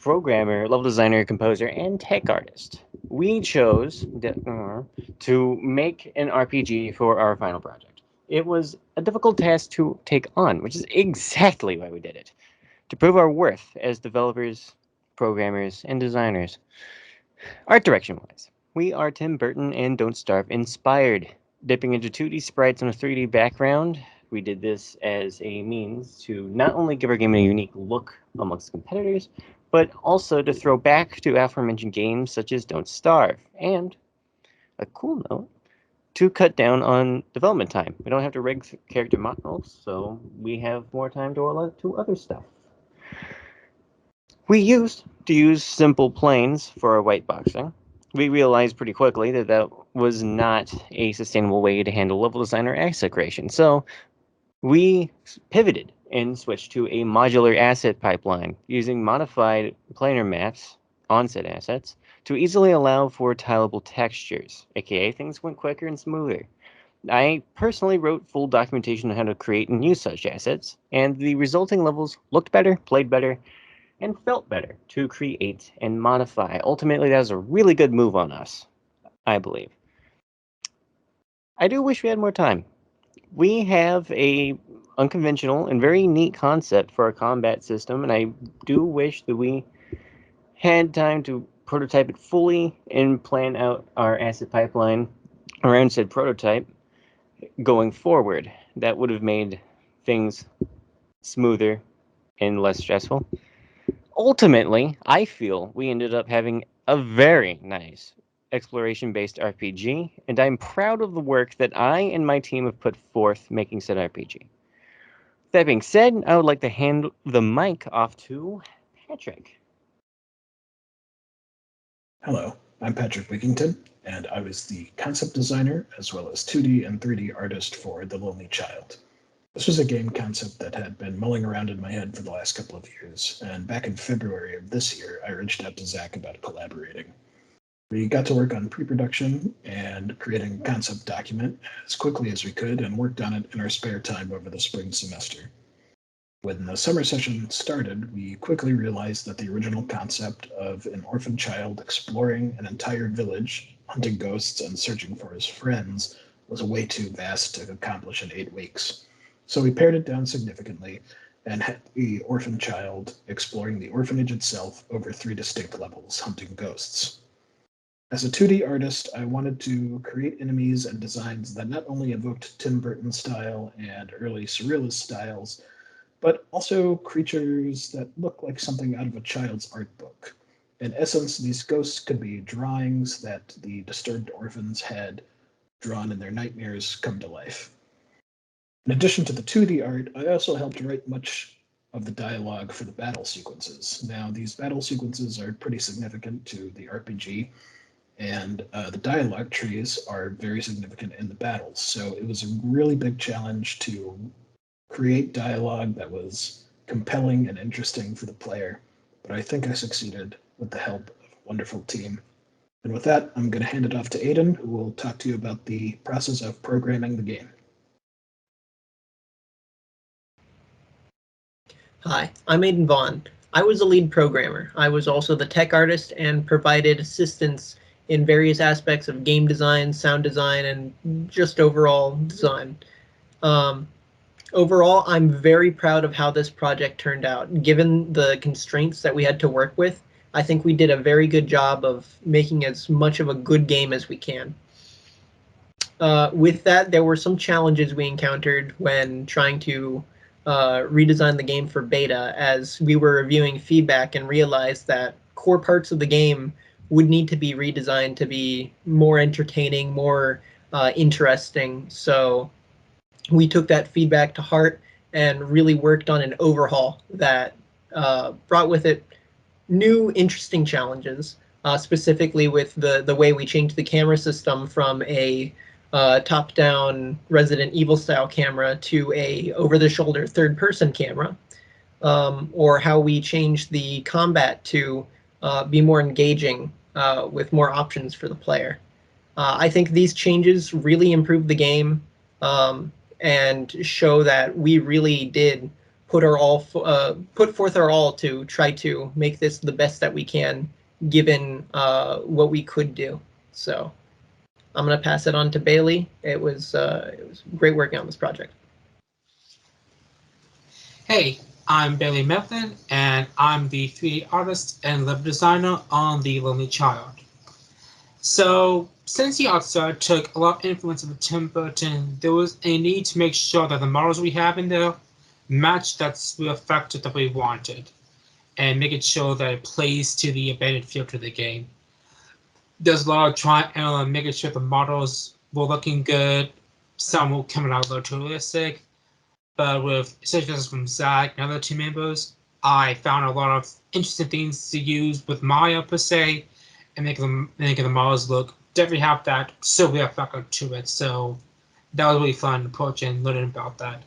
programmer, level designer, composer, and tech artist. We chose to make an RPG for our final project. It was a difficult task to take on, which is exactly why we did it. To prove our worth as developers, programmers, and designers. Art direction wise, we are Tim Burton and Don't Starve inspired. Dipping into 2D sprites on a 3D background, we did this as a means to not only give our game a unique look amongst competitors, but also to throw back to aforementioned games such as Don't Starve, and, a cool note, to cut down on development time. We don't have to rig character models, so we have more time to other stuff. We used to use simple planes for our whiteboxing. We realized pretty quickly that that was not a sustainable way to handle level design or asset creation. So we pivoted and switched to a modular asset pipeline using modified planar maps on said assets to easily allow for tileable textures, aka things went quicker and smoother. I personally wrote full documentation on how to create and use such assets, and the resulting levels looked better, played better, and felt better to create and modify. Ultimately, that was a really good move on us, I believe. I do wish we had more time. We have a unconventional and very neat concept for our combat system, and I do wish that we had time to prototype it fully and plan out our asset pipeline around said prototype going forward. That would have made things smoother and less stressful. Ultimately, I feel we ended up having a very nice exploration-based RPG, and I'm proud of the work that I and my team have put forth making said RPG. That being said, I would like to hand the mic off to Patrick. Hello, I'm Patrick Wigington, and I was the concept designer as well as 2D and 3D artist for The Lonely Child. This was a game concept that had been mulling around in my head for the last couple of years, and back in February of this year, I reached out to Zach about collaborating. We got to work on pre-production and creating a concept document as quickly as we could and worked on it in our spare time over the spring semester. When the summer session started, we quickly realized that the original concept of an orphan child exploring an entire village, hunting ghosts and searching for his friends was way too vast to accomplish in 8 weeks. So we pared it down significantly and had the orphan child exploring the orphanage itself over 3 distinct levels, hunting ghosts. As a 2D artist, I wanted to create enemies and designs that not only evoked Tim Burton style and early surrealist styles, but also creatures that look like something out of a child's art book. In essence, these ghosts could be drawings that the disturbed orphans had drawn in their nightmares come to life. In addition to the 2D art, I also helped write much of the dialogue for the battle sequences. Now, these battle sequences are pretty significant to the RPG, and the dialogue trees are very significant in the battles. So it was a really big challenge to create dialogue that was compelling and interesting for the player, but I think I succeeded with the help of a wonderful team. And with that, I'm going to hand it off to Aiden, who will talk to you about the process of programming the game. Hi, I'm Aiden Vaughn. I was the lead programmer. I was also the tech artist and provided assistance in various aspects of game design, sound design, and just overall design. Overall, I'm very proud of how this project turned out. Given the constraints that we had to work with, I think we did a very good job of making as much of a good game as we can. With that, there were some challenges we encountered when trying to redesign the game for beta, as we were reviewing feedback and realized that core parts of the game would need to be redesigned to be more entertaining, more interesting. So we took that feedback to heart and really worked on an overhaul that brought with it new, interesting challenges, specifically with the way we changed the camera system from a top-down Resident Evil style camera to a over-the-shoulder third-person camera, or how we changed the combat to be more engaging with more options for the player. I think these changes really improve the game and show that we really did put forth our all to try to make this the best that we can, given what we could do. So I'm gonna pass it on to Bailey. It was great working on this project. Hey, I'm Bailey Method, and I'm the 3D artist and level designer on The Lonely Child. So, since the art style took a lot of influence from Tim Burton, there was a need to make sure that the models we have in there match that sphere factor that we wanted, and making sure that it plays to the embedded feel to the game. There's a lot of trying and error, making sure the models were looking good, some were coming out a little too realistic, but with suggestions from Zach and other team members, I found a lot of interesting things to use with Maya per se, and making the models look definitely have that silver factor to it. So that was really fun approach and learning about that.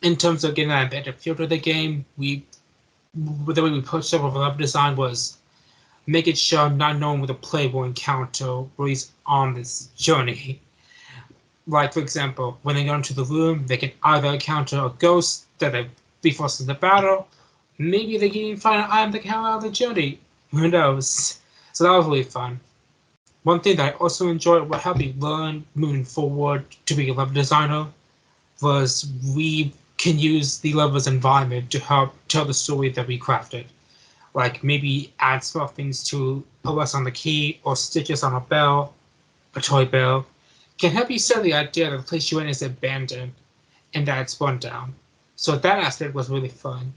In terms of getting that better feel to the game, the way we approached it with level design was making sure not knowing what the player will encounter while he's on this journey. Like, for example, when they go into the room, they can either encounter a ghost that they be forced into battle, maybe they can even find an item that can help out the journey. Who knows? So that was really fun. One thing that I also enjoyed, what helped me learn moving forward to be a level designer, was we can use the level's environment to help tell the story that we crafted. Like maybe add small things to OS on the key or stitches on a bell, a toy bell, can help you sell the idea that the place you're in is abandoned and that it's run down. So that aspect was really fun.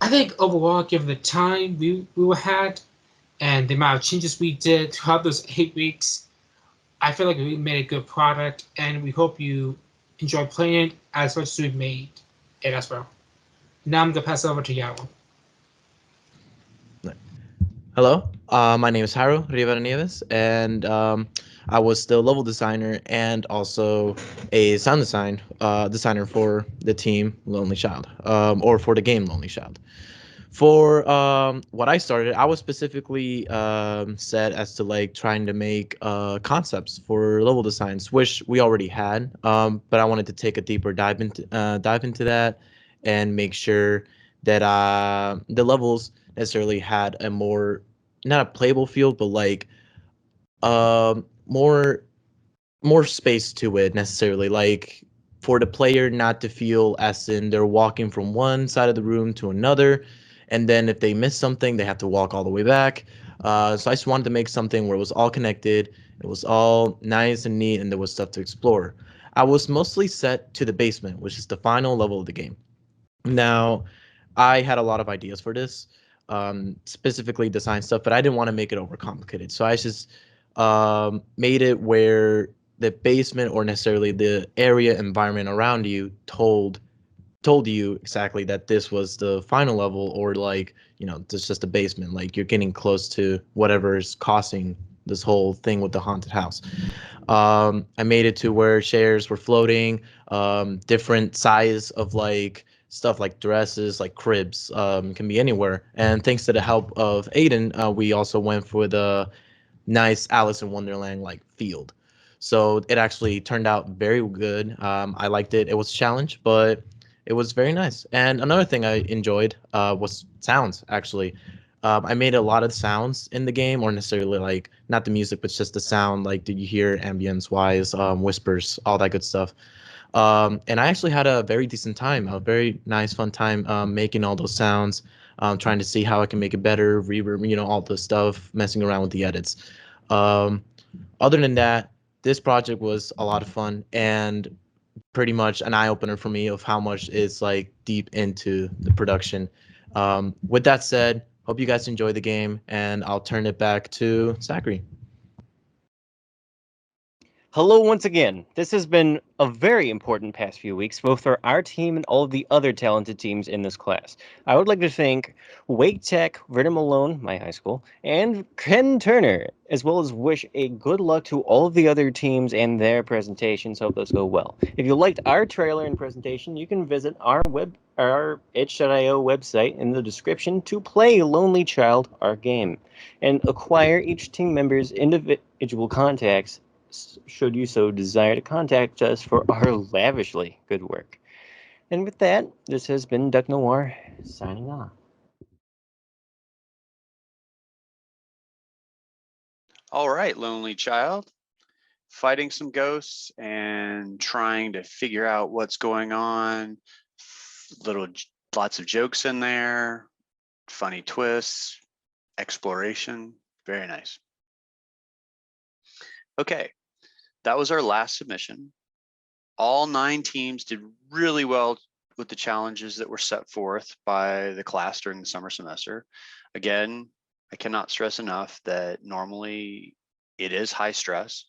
I think overall, given the time we had and the amount of changes we did throughout those 8 weeks, I feel like we made a good product, and we hope you enjoy playing it as much as we've made it as well. Now I'm gonna pass it over to Yao. Hello, my name is Jairo Rivera Nieves, and I was the level designer and also a sound designer for the team Lonely Child, or for the game Lonely Child. For what I started, I was specifically set as to like trying to make concepts for level designs, which we already had, but I wanted to take a deeper dive into that and make sure that the levels necessarily had a more not a playable field, but like more space to it necessarily, like for the player not to feel as in they're walking from one side of the room to another, and then if they miss something they have to walk all the way back. So I just wanted to make something where it was all connected, it was all nice and neat, and there was stuff to explore. I was mostly set to the basement, which is the final level of the game. Now, I had a lot of ideas for this, specifically design stuff, but I didn't want to make it overcomplicated. So I just made it where the basement or necessarily the area environment around you told you exactly that this was the final level, or like, you know, this is just a basement, like you're getting close to whatever's causing this whole thing with the haunted house. I made it to where chairs were floating, different size of like stuff like dresses, like cribs, can be anywhere. And thanks to the help of Aiden, we also went for the nice Alice in Wonderland like field. So it actually turned out very good. I liked it. It was a challenge, but it was very nice. And another thing I enjoyed was sounds, actually. I made a lot of sounds in the game, or necessarily like not the music, but just the sound. Like, did you hear ambience wise, whispers, all that good stuff. And I actually had a very decent time, a very nice, fun time making all those sounds, trying to see how I can make it better, reverb, you know, all the stuff, messing around with the edits. Um, Other than that, this project was a lot of fun and pretty much an eye opener for me of how much is like deep into the production. With that said, hope you guys enjoy the game, and I'll turn it back to Zachary. Hello once again. This has been a very important past few weeks, both for our team and all of the other talented teams in this class. I would like to thank Wake Tech, Vernon Malone, my high school, and Ken Turner, as well as wish a good luck to all of the other teams and their presentations. Hope those go well. If you liked our trailer and presentation, you can visit our itch.io website in the description to play Lonely Child, our game, and acquire each team member's individual contacts should you so desire to contact us for our lavishly good work. And with that, this has been Duck Noir, signing off. All right, Lonely Child. Fighting some ghosts and trying to figure out what's going on. Lots of jokes in there, funny twists, exploration. Very nice. Okay, that was our last submission. All 9 teams did really well with the challenges that were set forth by the class during the summer semester. Again, I cannot stress enough that normally it is high stress,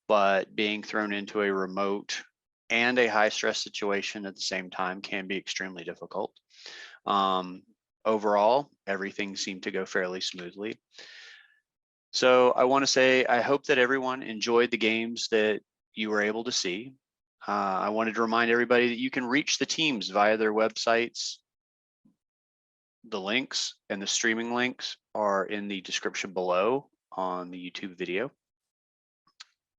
but being thrown into a remote and a high stress situation at the same time can be extremely difficult. Overall, everything seemed to go fairly smoothly. So I want to say, I hope that everyone enjoyed the games that you were able to see. I wanted to remind everybody that you can reach the teams via their websites. The links and the streaming links are in the description below on the YouTube video.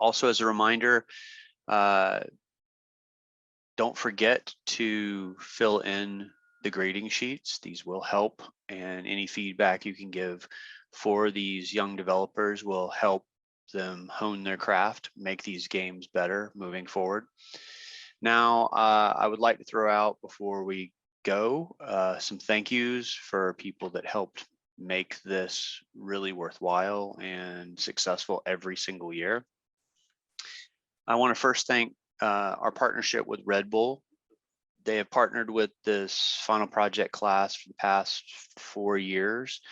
Also, as a reminder, don't forget to fill in the grading sheets. These will help, and any feedback you can give for these young developers will help them hone their craft, make these games better moving forward. Now, I would like to throw out before we go some thank yous for people that helped make this really worthwhile and successful every single year. I want to first thank our partnership with Red Bull. They have partnered with this final project class for the past 4 years.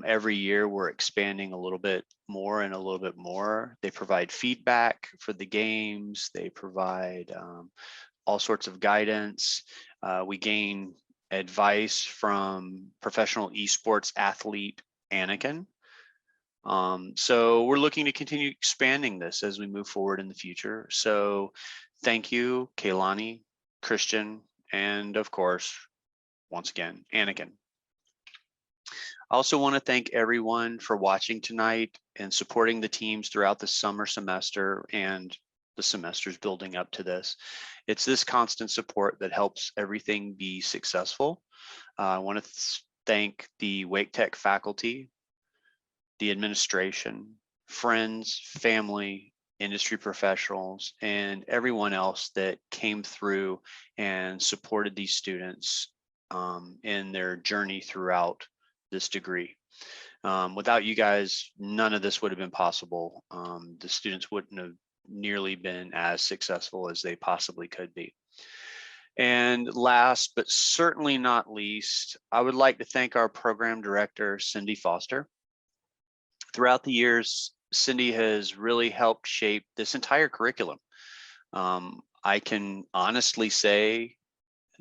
Every year we're expanding a little bit more and a little bit more. They provide feedback for the games. They provide all sorts of guidance. We gain advice from professional esports athlete Anakin. So we're looking to continue expanding this as we move forward in the future. So thank you, Kaylani, Christian, and of course, once again, Anakin. I also want to thank everyone for watching tonight and supporting the teams throughout the summer semester and the semesters building up to this. It's this constant support that helps everything be successful. I want to thank the Wake Tech faculty, the administration, friends, family, industry professionals, and everyone else that came through and supported these students in their journey throughout this degree. Without you guys, none of this would have been possible. The students wouldn't have nearly been as successful as they possibly could be. And last, but certainly not least, I would like to thank our program director, Cindy Foster. Throughout the years, Cindy has really helped shape this entire curriculum. I can honestly say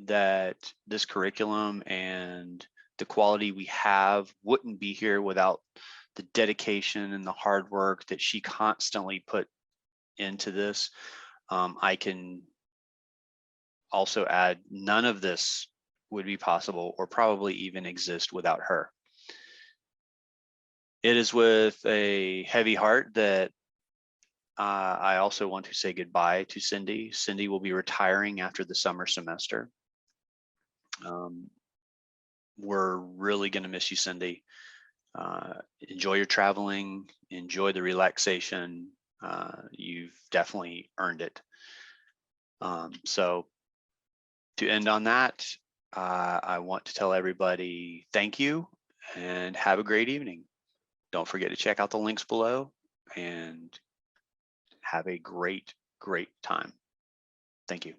that this curriculum and the quality we have wouldn't be here without the dedication and the hard work that she constantly put into this. I can also add, none of this would be possible or probably even exist without her. It is with a heavy heart that I also want to say goodbye to Cindy. Cindy will be retiring after the summer semester. We're really going to miss you, Cindy. Enjoy your traveling, enjoy the relaxation. You've definitely earned it. So to end on that, I want to tell everybody thank you and have a great evening. Don't forget to check out the links below and have a great, great time. Thank you.